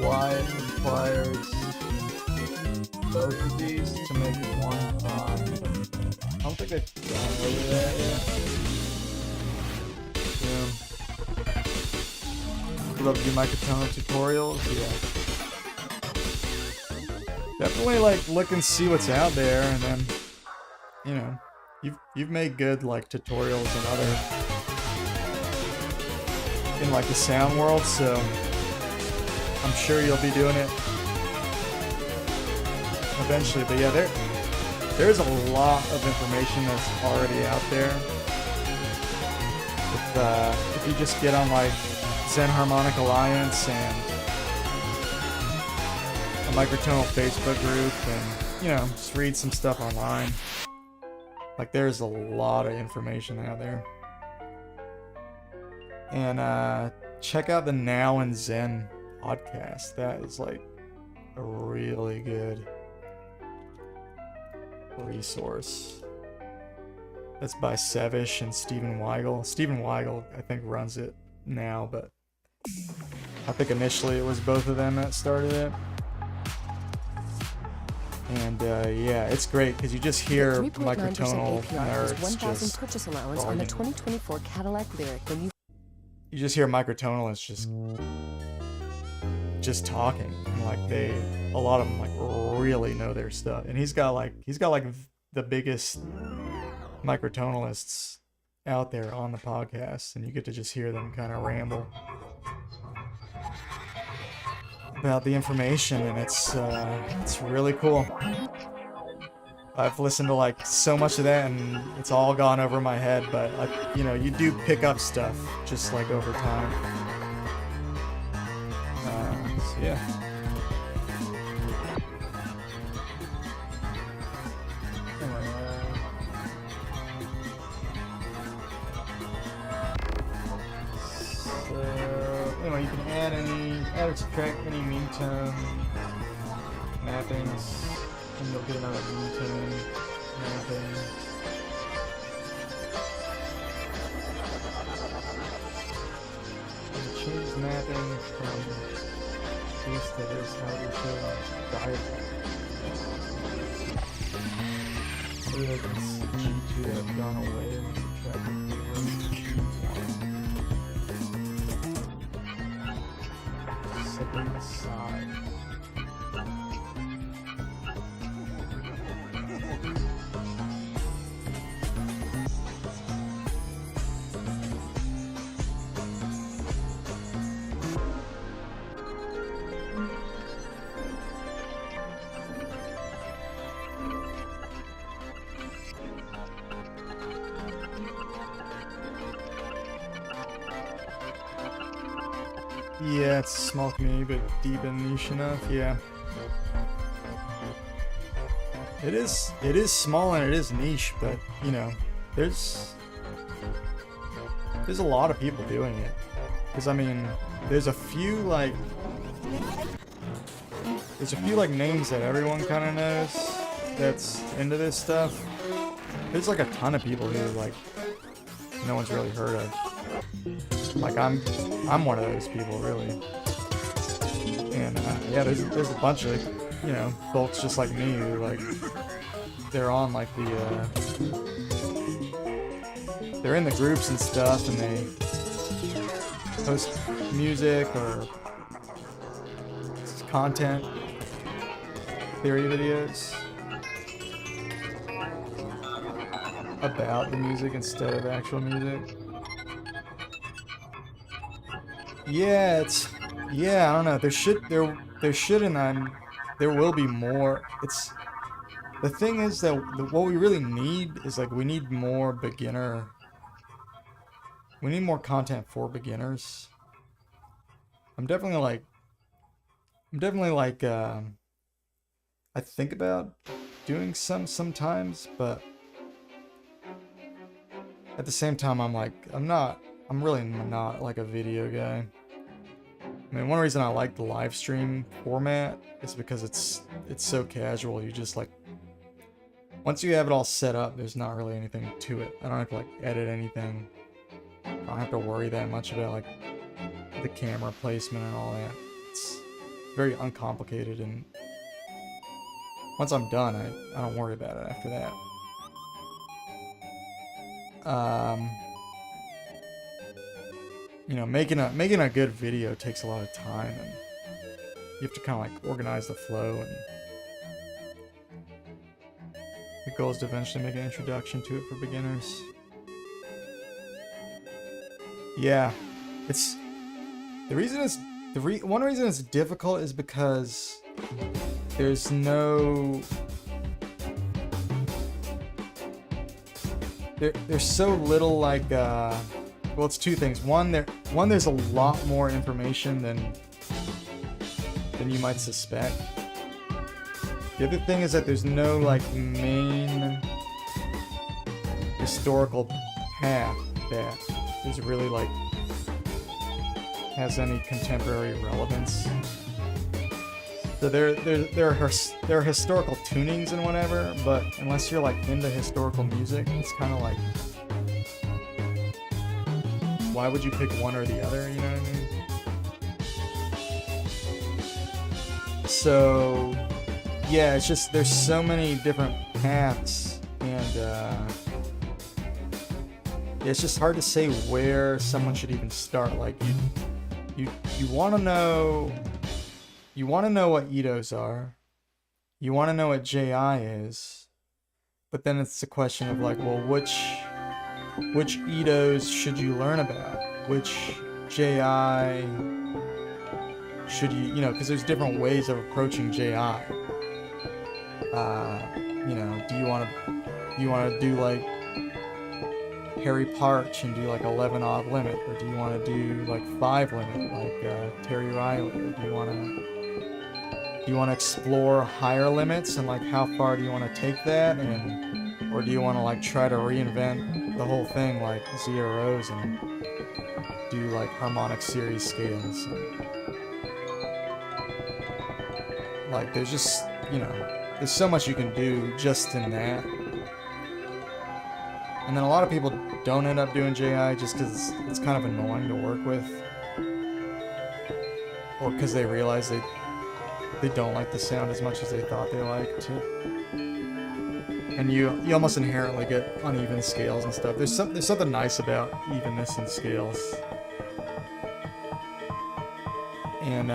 why it requires both of these to make one file. I don't think they've gone over that yet. Yeah. Love to do microtonal tutorials, yeah. Definitely like look and see what's out there, and then, you know, you've made good like tutorials and other in like the sound world, so I'm sure you'll be doing it eventually. But yeah, there's a lot of information that's already out there. If you just get on like Zen Harmonic Alliance and a microtonal Facebook group and, you know, just read some stuff online. Like, there's a lot of information out there. And check out the Now and Zen podcast. That is like a really good resource. That's by Sevish and Stephen Weigel. Stephen Weigel, I think, runs it now, but I think initially it was both of them that started it. And yeah, it's great because you just hear microtonal nerds just purchase allowance on the 2024 Cadillac Lyric when you just hear microtonalists just talking. And like a lot of them like really know their stuff. And he's got like the biggest microtonalists out there on the podcast, and you get to just hear them kind of ramble about the information, and it's really cool. I've listened to like so much of that, and it's all gone over my head, but you know, you do pick up stuff just like over time. So yeah. Anyway, you can add or subtract any mean tone mappings, and you'll get another mean tone mapping. And change mapping from this to this, how you show diagram. So that it's G2 have gone away and subtracted side. Yeah, it's a small community, but deep and niche enough. Yeah, it is small and it is niche, but you know, there's a lot of people doing it. Because I mean, there's a few like names that everyone kind of knows that's into this stuff. There's like a ton of people who like no one's really heard of. Like I'm one of those people, really. And yeah, there's a bunch of, you know, folks just like me who like they're on like they're in the groups and stuff, and they post music or content theory videos about the music instead of actual music. Yeah, I don't know. There should and there will be more. The thing is that what we really need is like we need more content for beginners. I'm definitely like I think about doing sometimes, but at the same time I'm really not like a video guy. I mean, one reason I like the live stream format is because it's so casual. You just like, once you have it all set up, there's not really anything to it. I don't have to like edit anything. I don't have to worry that much about like the camera placement and all that. It's very uncomplicated, and once I'm done, I don't worry about it after that. You know, making a good video takes a lot of time, and you have to kind of like organize the flow, and the goal is to eventually make an introduction to it for beginners. Yeah, it's one reason it's difficult is because there's so little like well, it's two things. One, there's a lot more information than you might suspect. The other thing is that there's no like main historical path that is really like has any contemporary relevance. So there are historical tunings and whatever, but unless you're like into historical music, it's kind of like, why would you pick one or the other? You know what I mean? So yeah, it's just there's so many different paths, and it's just hard to say where someone should even start. Like you want to know. You want to know what Idos are. You want to know what JI is. But then it's a question of like, well, which Idos should you learn about? Which JI should you know, because there's different ways of approaching JI. You know, do you want to do like Harry Parch and do like 11 odd limit, or do you want to do like 5 limit like Terry Riley, or do you want to explore higher limits and like how far do you want to take that, and or do you want to like try to reinvent the whole thing like Zia Rose and do like harmonic series scales? And, like there's just, you know, there's so much you can do just in that. And then a lot of people don't end up doing JI just because it's kind of annoying to work with, or because they realize they don't like the sound as much as they thought they liked it. And you almost inherently get uneven scales and stuff. There's something nice about evenness in scales. And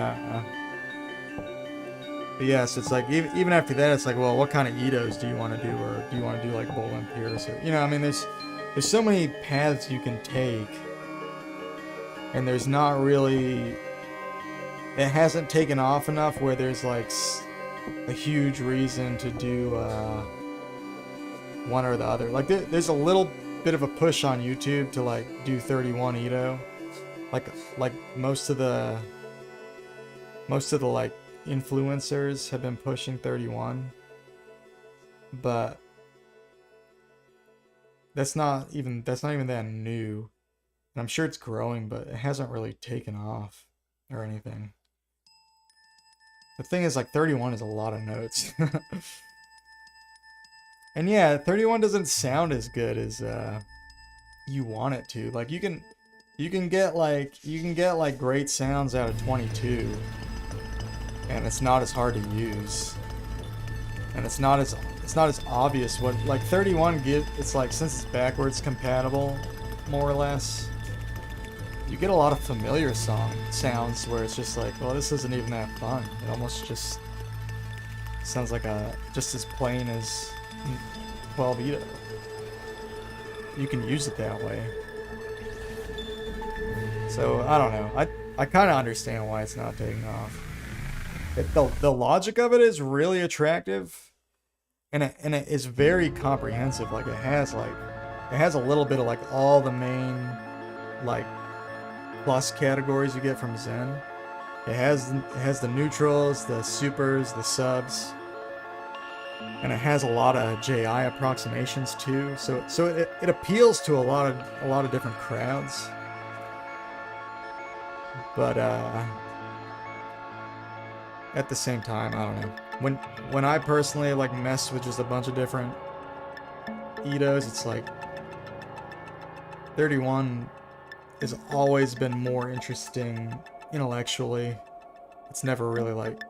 but yeah, so it's like even after that, it's like, well, what kind of Idos do you want to do, or do you want to do like Bowl and Pierce, or, you know, I mean, there's so many paths you can take, and there's not really, it hasn't taken off enough where there's like a huge reason to do one or the other. Like there's a little bit of a push on YouTube to like do 31 Ido, like most of the like influencers have been pushing 31, but that's not even that new, and I'm sure it's growing, but it hasn't really taken off or anything. The thing is, like, 31 is a lot of notes. And yeah, 31 doesn't sound as good as you want it to. Like you can get like great sounds out of 22, and it's not as hard to use, and it's not as obvious what, like, 31 it's like, since it's backwards compatible more or less, you get a lot of familiar sounds where it's just like, well, this isn't even that fun. It almost just sounds like just as plain as 12 Ido. You can use it that way. So I don't know. I kind of understand why it's not taking off. The logic of it is really attractive, and it is very comprehensive. Like it has a little bit of like all the main like plus categories you get from Zen. It has the neutrals, the supers, the subs, and it has a lot of JI approximations too. So it appeals to a lot of different crowds. But at the same time, I don't know. When I personally like mess with just a bunch of different Idos, it's like 31 has always been more interesting intellectually. It's never really like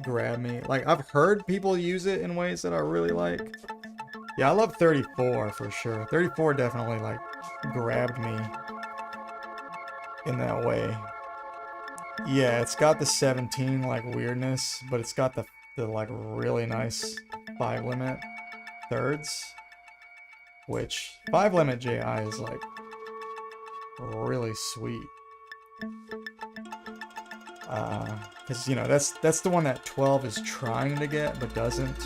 grabbed me. Like I've heard people use it in ways that I really like. Yeah, I love 34 for sure. 34 definitely like grabbed me in that way. Yeah, it's got the 17 like weirdness, but it's got the like really nice 5 limit thirds, which 5 limit JI is like really sweet. Because, you know, that's the one that 12 is trying to get but doesn't.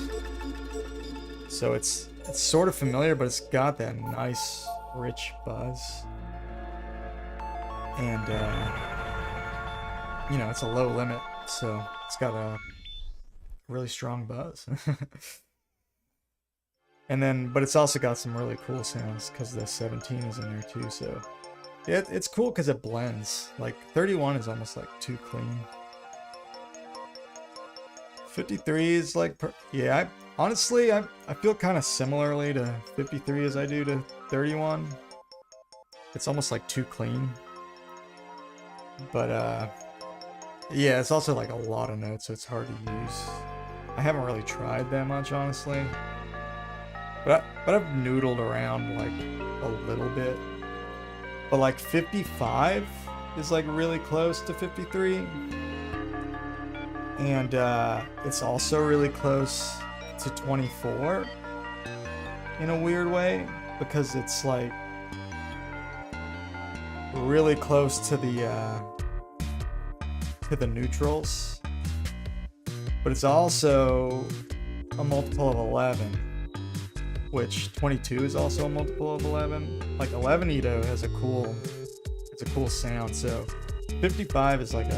So it's sort of familiar, but it's got that nice rich buzz. And you know, it's a low limit, so it's got a really strong buzz. And then, but it's also got some really cool sounds because the 17 is in there too. So yeah, it's cool because it blends. Like 31 is almost like too clean. 53 is like, yeah, honestly, I feel kind of similarly to 53 as I do to 31. It's almost like too clean. But yeah, it's also like a lot of notes, so it's hard to use. I haven't really tried that much, honestly. But I've noodled around like a little bit. But like 55 is like really close to 53. And it's also really close to 24 in a weird way, because it's like really close to the neutrals. But it's also a multiple of 11. Which 22 is also a multiple of 11. Like 11 Ito has a cool sound. So 55 is like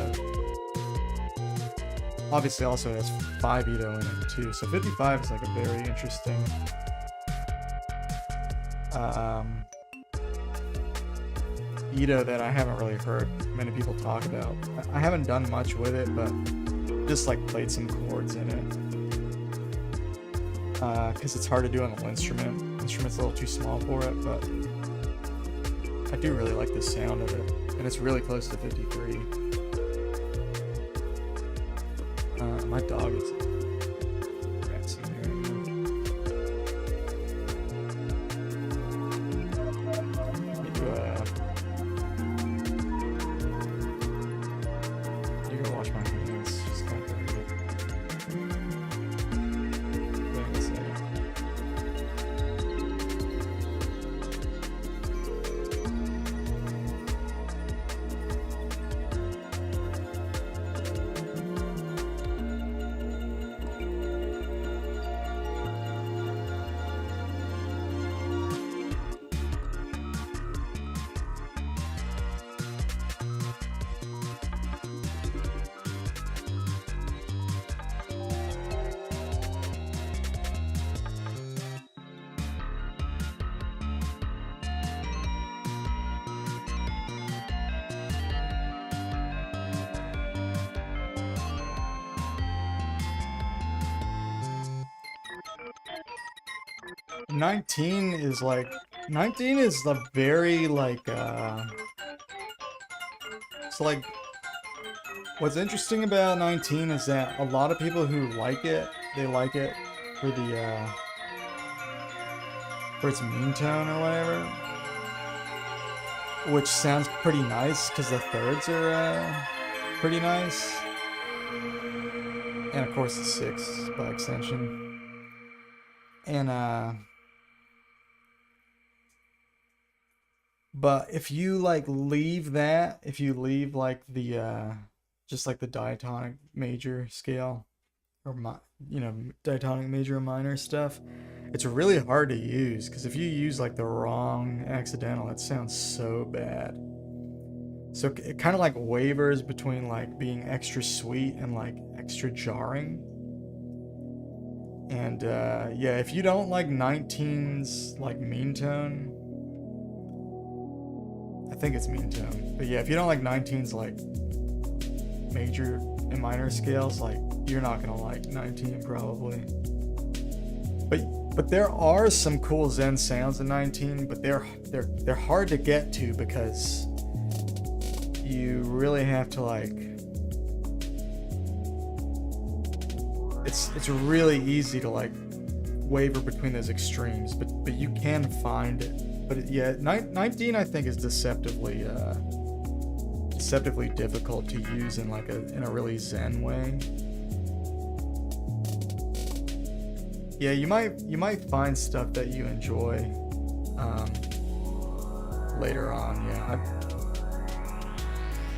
obviously also has 5 Ito in it too. So 55 is like a very interesting Ito that I haven't really heard many people talk about. I haven't done much with it, but just like played some chords in it. Because it's hard to do on the instrument. The instrument's a little too small for it, but I do really like the sound of it, and it's really close to 53. My dog is prancing here. You gotta wash my hands. Just kind of Nineteen is the very like it's like what's interesting about 19 is that a lot of people who like it, they like it for the for its mean tone or whatever, which sounds pretty nice because the thirds are pretty nice, and of course the 6 by extension. And but if you like leave that, if you leave like the just like the diatonic major scale, or diatonic major and minor stuff, it's really hard to use, because if you use like the wrong accidental, it sounds so bad. So it kind of like wavers between like being extra sweet and like extra jarring. And yeah, if you don't like 19's like mean tone, I think it's mean tone, but yeah, if you don't like 19's like major and minor scales, like you're not gonna like 19 probably. But there are some cool Zen sounds in 19, but they're hard to get to because you really have to like. It's really easy to like waver between those extremes, but you can find it. But yeah, 19 I think is deceptively difficult to use in like in a really Zen way. Yeah, you might find stuff that you enjoy later on. Yeah, I've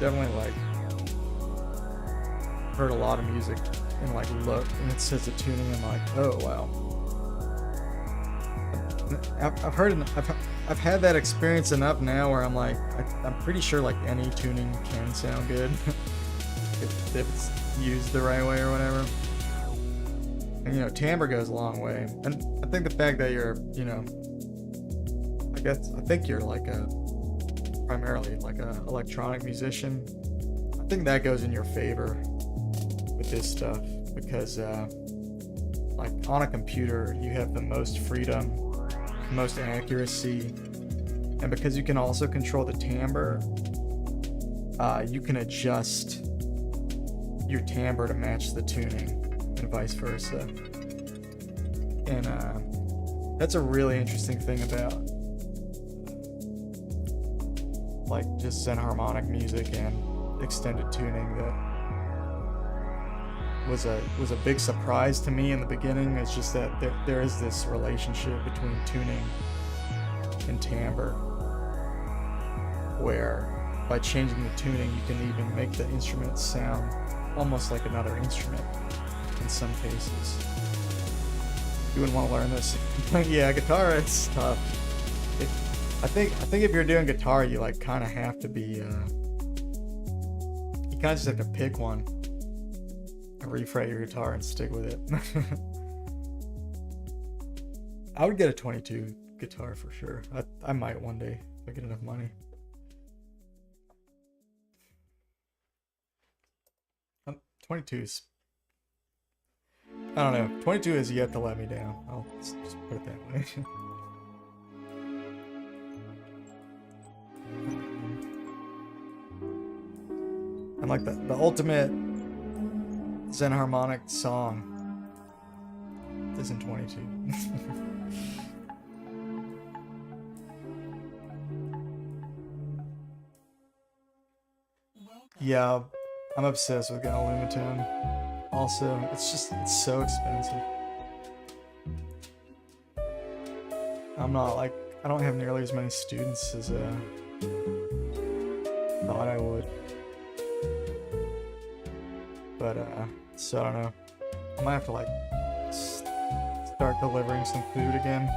definitely like heard a lot of music and like look, and it says the tuning, and like, oh wow, I've heard, I've had that experience enough now where I'm like, I'm pretty sure like any tuning can sound good if it's used the right way or whatever. And you know, timbre goes a long way. And I think the fact that you're, you know, I think you're like primarily like a electronic musician. I think that goes in your favor with this stuff because like on a computer you have the most freedom, most accuracy, and because you can also control the timbre, you can adjust your timbre to match the tuning and vice versa. And that's a really interesting thing about like just xenharmonic music and extended tuning that was a big surprise to me in the beginning. It's just that there is this relationship between tuning and timbre where by changing the tuning you can even make the instrument sound almost like another instrument in some cases. You wouldn't want to learn this. Yeah, guitar, it's tough. I think if you're doing guitar, you like kind of have to be you kind of just have to pick one and refret your guitar and stick with it. I would get a 22 guitar for sure. I might one day if I get enough money. 22 is, I don't know. 22 has yet to let me down. I'll just put it that way. And like the ultimate xenharmonic song is in 22. Yeah, I'm obsessed with getting a Lumitone. Also, it's so expensive. I don't have nearly as many students as thought I would. But so I don't know. I might have to like start delivering some food again.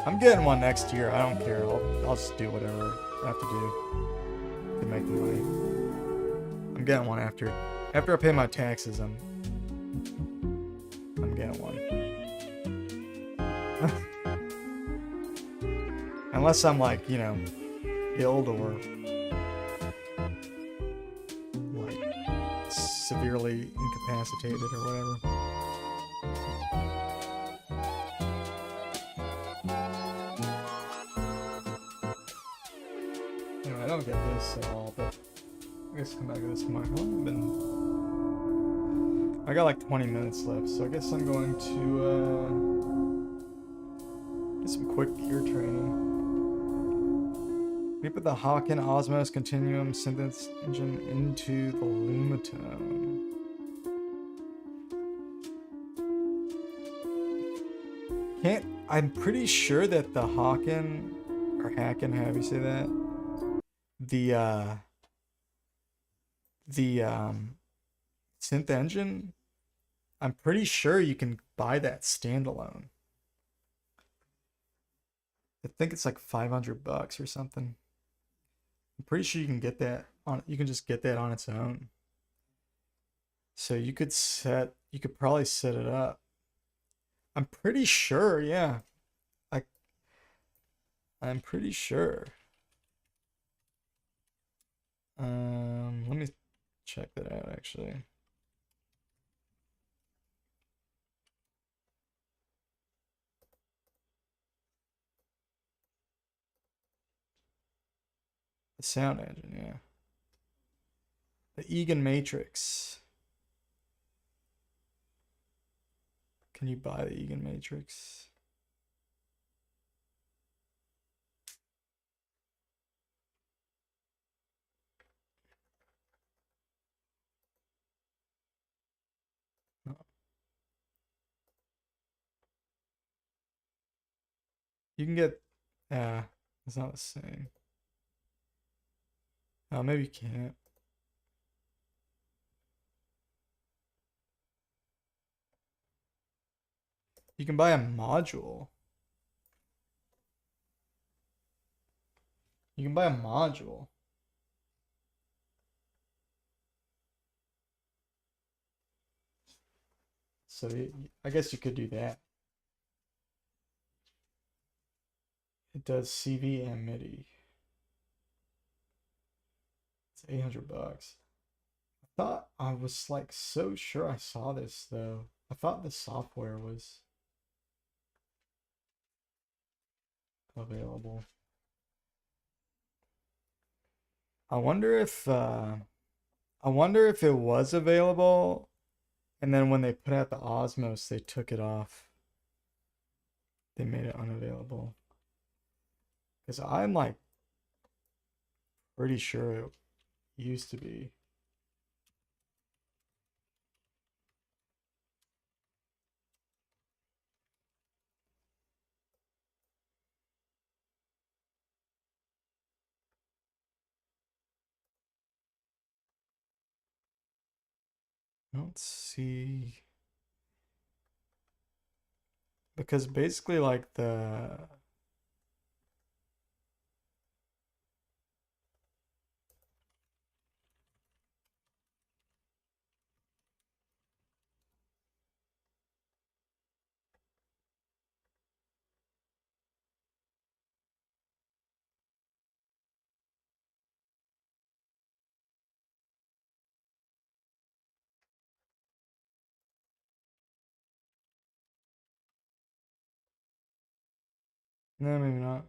I'm getting one next year. I don't care. I'll just do whatever I have to do to make the money. I'm getting one after I pay my taxes. I'm getting one. Unless I'm like, you know, ill or like severely incapacitated or whatever. Anyway, I don't get this at all, but I guess come back to this tomorrow. I got like 20 minutes left, so I guess I'm going to get some quick gear training. We put the Hawken Osmos Continuum synthesis engine into the Lumitone. I'm pretty sure that the Hawken, or Hacken, however you say that, the synth engine, I'm pretty sure you can buy that standalone. I think it's like $500 or something. I'm pretty sure you can get that on. You can just get that on its own. So you could probably set it up. I'm pretty sure, yeah. I'm pretty sure. Let me check that out actually. The sound engine, yeah. The Egan Matrix. Can you buy the Egan Matrix? No. You can get, it's not the same. Oh, maybe you can't. You can buy a module. You can buy a module. So I guess you could do that. It does CV and MIDI. It's $800. I thought I was like so sure I saw this though. I thought the software was available. I wonder if it was available, and then when they put out the Osmos, they took it off. They made it unavailable. Because I'm like pretty sure it used to be. I don't see. Because basically like the no, maybe not.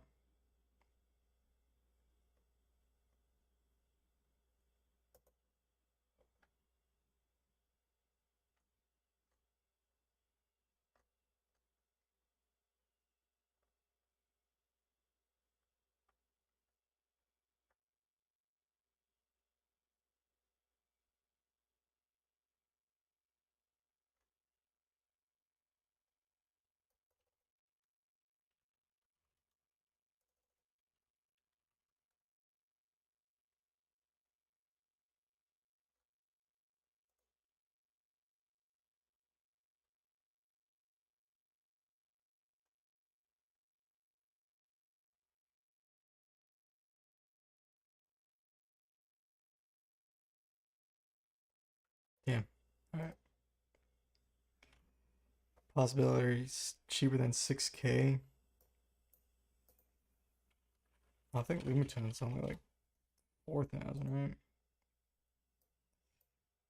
Yeah. All right. Possibilities cheaper than 6K. I think Lumiton is only like 4,000, right?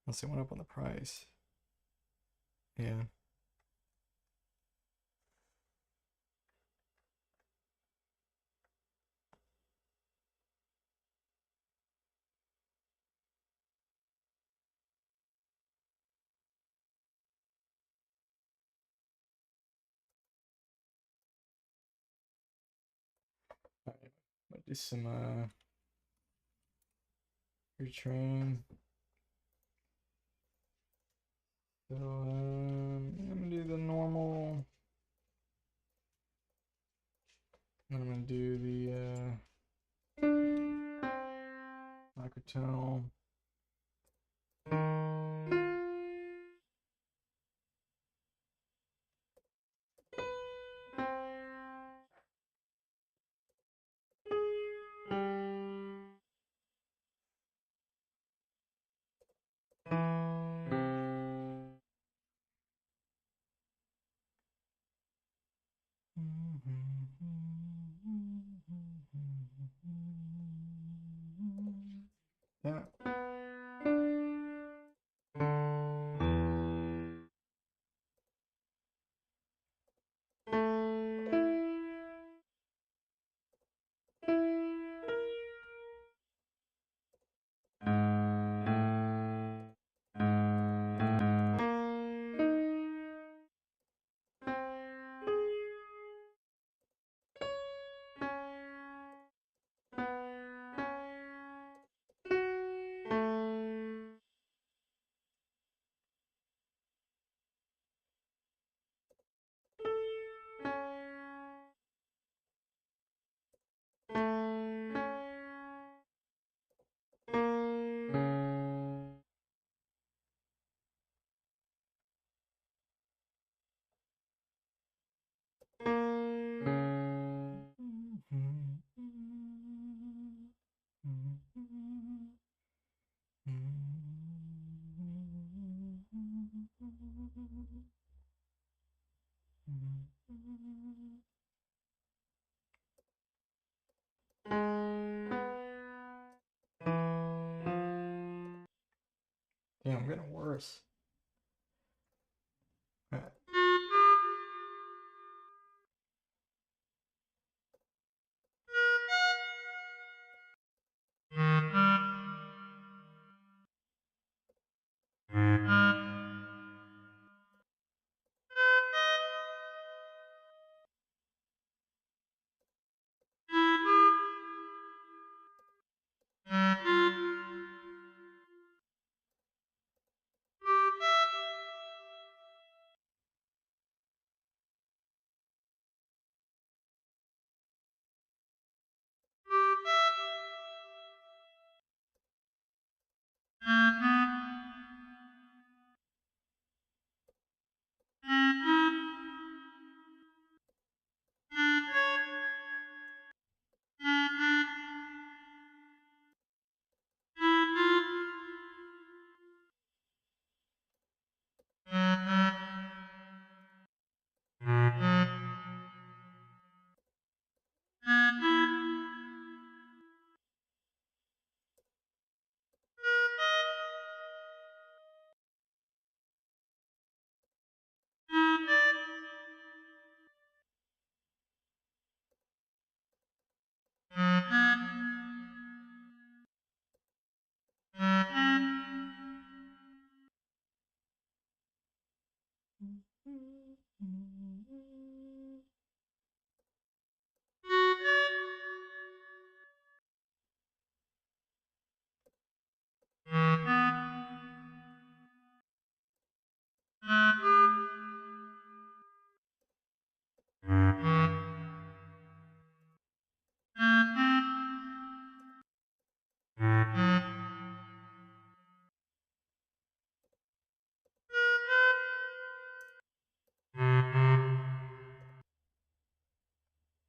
Unless it went up on the price. Yeah. All right. Might do some retrain. So I'm gonna do the normal. I'm gonna do the microtonal. Yeah. Yeah, I'm getting worse. Alright.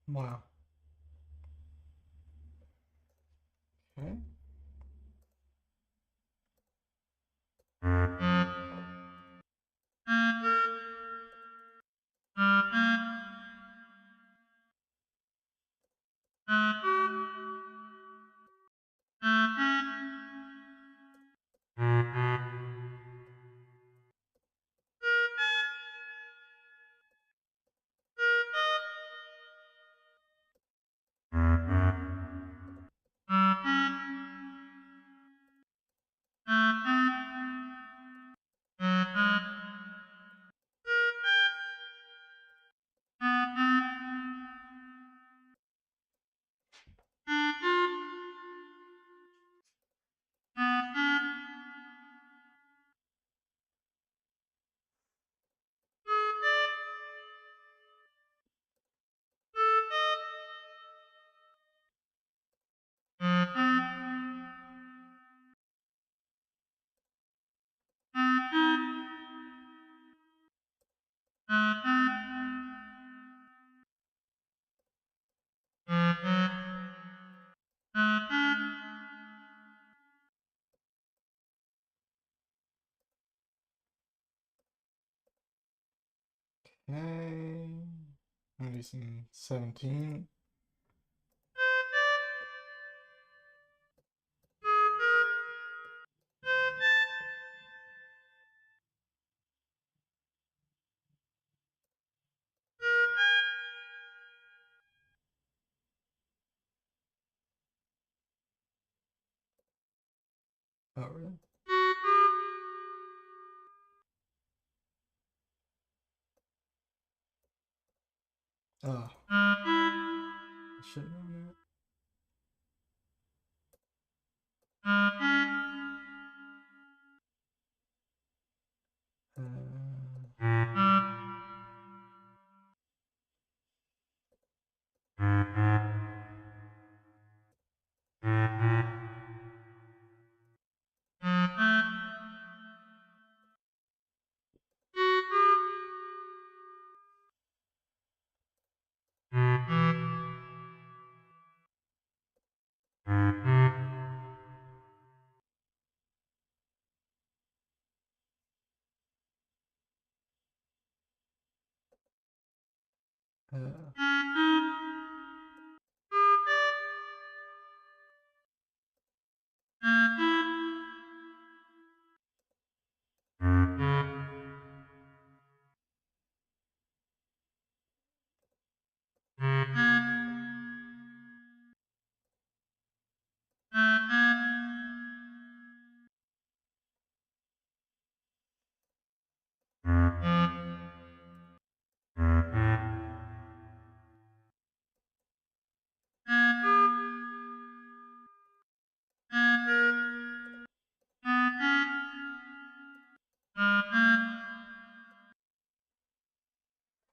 Wow. Okay. Okay. Maybe some 17. Oh, really? Oh. I should have known that.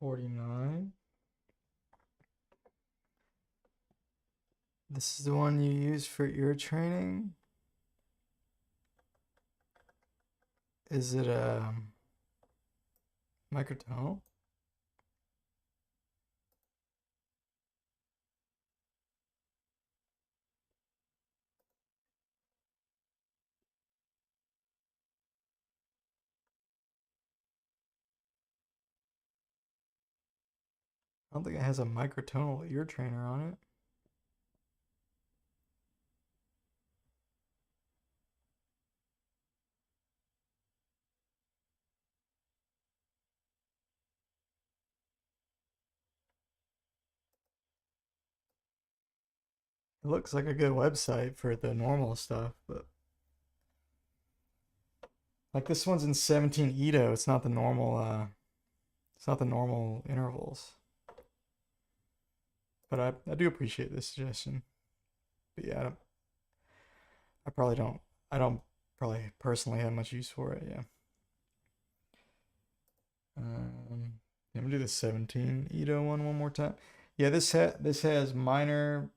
$49. This is the one you use for ear training. Is it a microtonal? I don't think it has a microtonal ear trainer on it. It looks like a good website for the normal stuff, but like this one's in 17 Edo. It's not the normal intervals. But I do appreciate this suggestion. But yeah, I don't probably personally have much use for it, yeah. Let me do the 17 Edo one more time. Yeah, this has minor,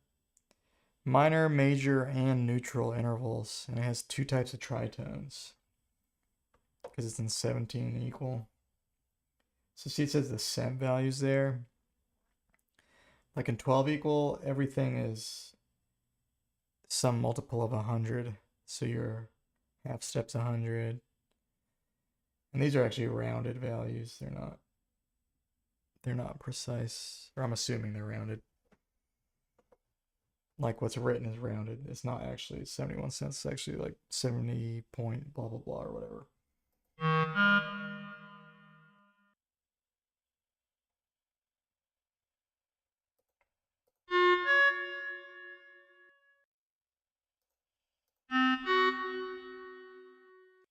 major, and neutral intervals, and it has two types of tritones because it's in 17 and equal. So see, it says the cent values there. Like in 12 equal, everything is some multiple of 100. So your half step's 100. And these are actually rounded values. They're not precise, or I'm assuming they're rounded. Like what's written is rounded. It's not actually 71 cents. It's actually like 70 point blah blah blah or whatever.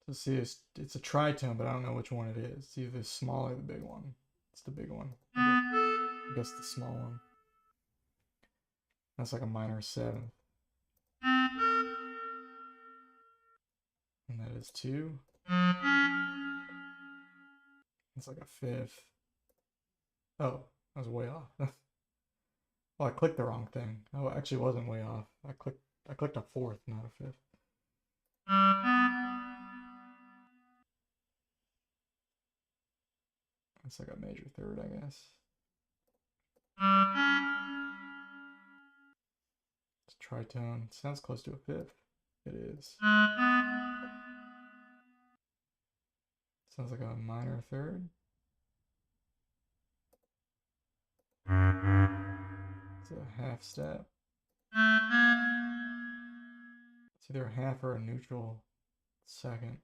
So see, it's a tritone, but I don't know which one it is. It's either the small or the big one. It's the big one. I guess the small one. That's like a minor seventh. And that is 2. It's like a fifth. Oh, I was way off. Well, I clicked the wrong thing. Oh, it actually wasn't way off. I clicked a fourth, not a fifth. It's like a major third, I guess. It's tritone. It sounds close to a fifth. It is. Sounds like a minor third. It's a half step. It's either a half or a neutral second.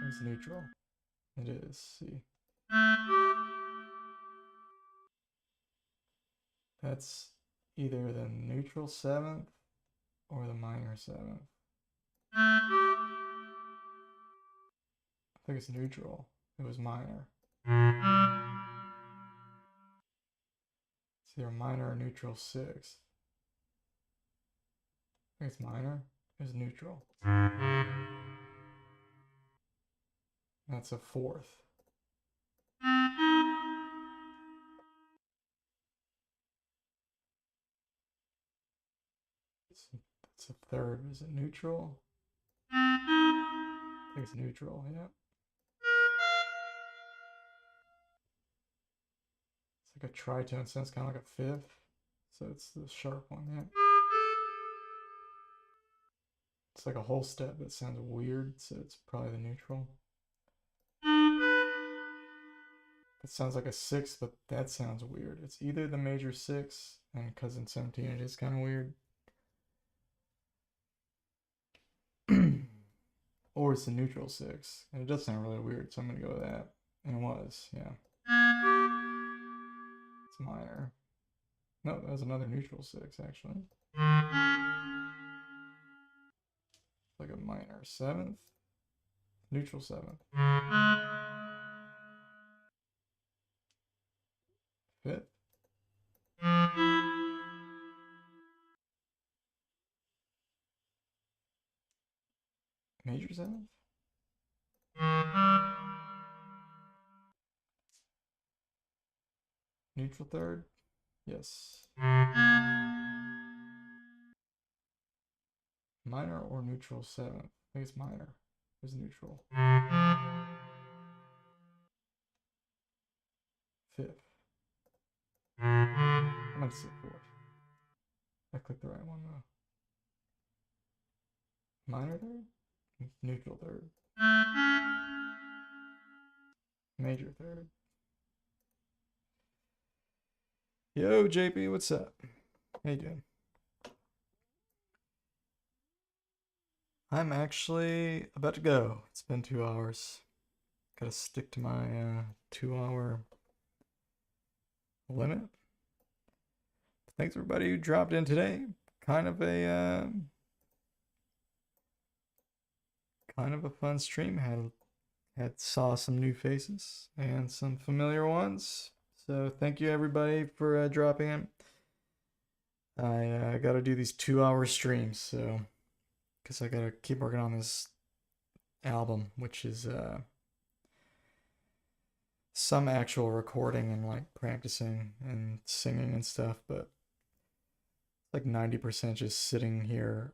It's neutral. It is. See. That's either the neutral seventh or the minor seventh. I think it's neutral. It was minor. It's either minor or neutral sixth. I think it's minor. It's neutral. That's a fourth. It's a third. Is it neutral? I think it's neutral, yeah. It's like a tritone, sounds kind of like a fifth. So it's the sharp one, yeah. It's like a whole step, but it sounds weird, so it's probably the neutral. That sounds like a 6, but that sounds weird. It's either the major 6, and because in 17 it is kind of weird. Or it's the neutral 6. And it does sound really weird, so I'm going to go with that. And it was, yeah. It's minor. No, that was another neutral 6, actually. Like a minor 7th. Neutral 7th. 5th. Major 7th. Neutral 3rd. Yes. Minor or neutral 7th? I think it's minor. It's neutral. 5th. I'm gonna say 4th. I clicked the right one though. Minor 3rd? Neutral 3rd. Major 3rd. Yo, JP, what's up? How you doing? I'm actually about to go. It's been 2 hours. Gotta stick to my 2-hour limit. Thanks everybody who dropped in today. Kind of a fun stream. Saw some new faces and some familiar ones. So thank you everybody for dropping in. I gotta do these 2-hour streams, so because I gotta keep working on this album, which is some actual recording and like practicing and singing and stuff, but like 90% just sitting here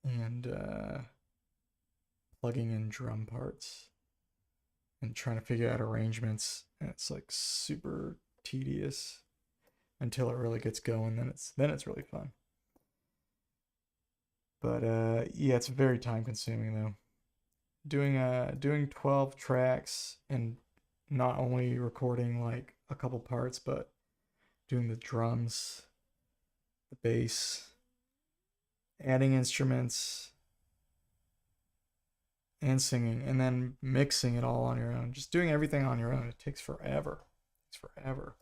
and plugging in drum parts and trying to figure out arrangements, and it's like super tedious until it really gets going. Then it's really fun. But yeah, it's very time consuming though. Doing 12 tracks and not only recording like a couple parts, but doing the drums, the bass, adding instruments, and singing, and then mixing it all on your own. Just doing everything on your own. It takes forever. It's forever.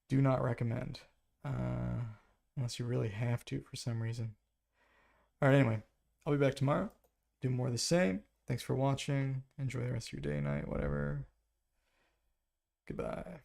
Do not recommend. Unless you really have to for some reason. Alright, anyway. I'll be back tomorrow. Do more of the same. Thanks for watching. Enjoy the rest of your day, night, whatever. Goodbye.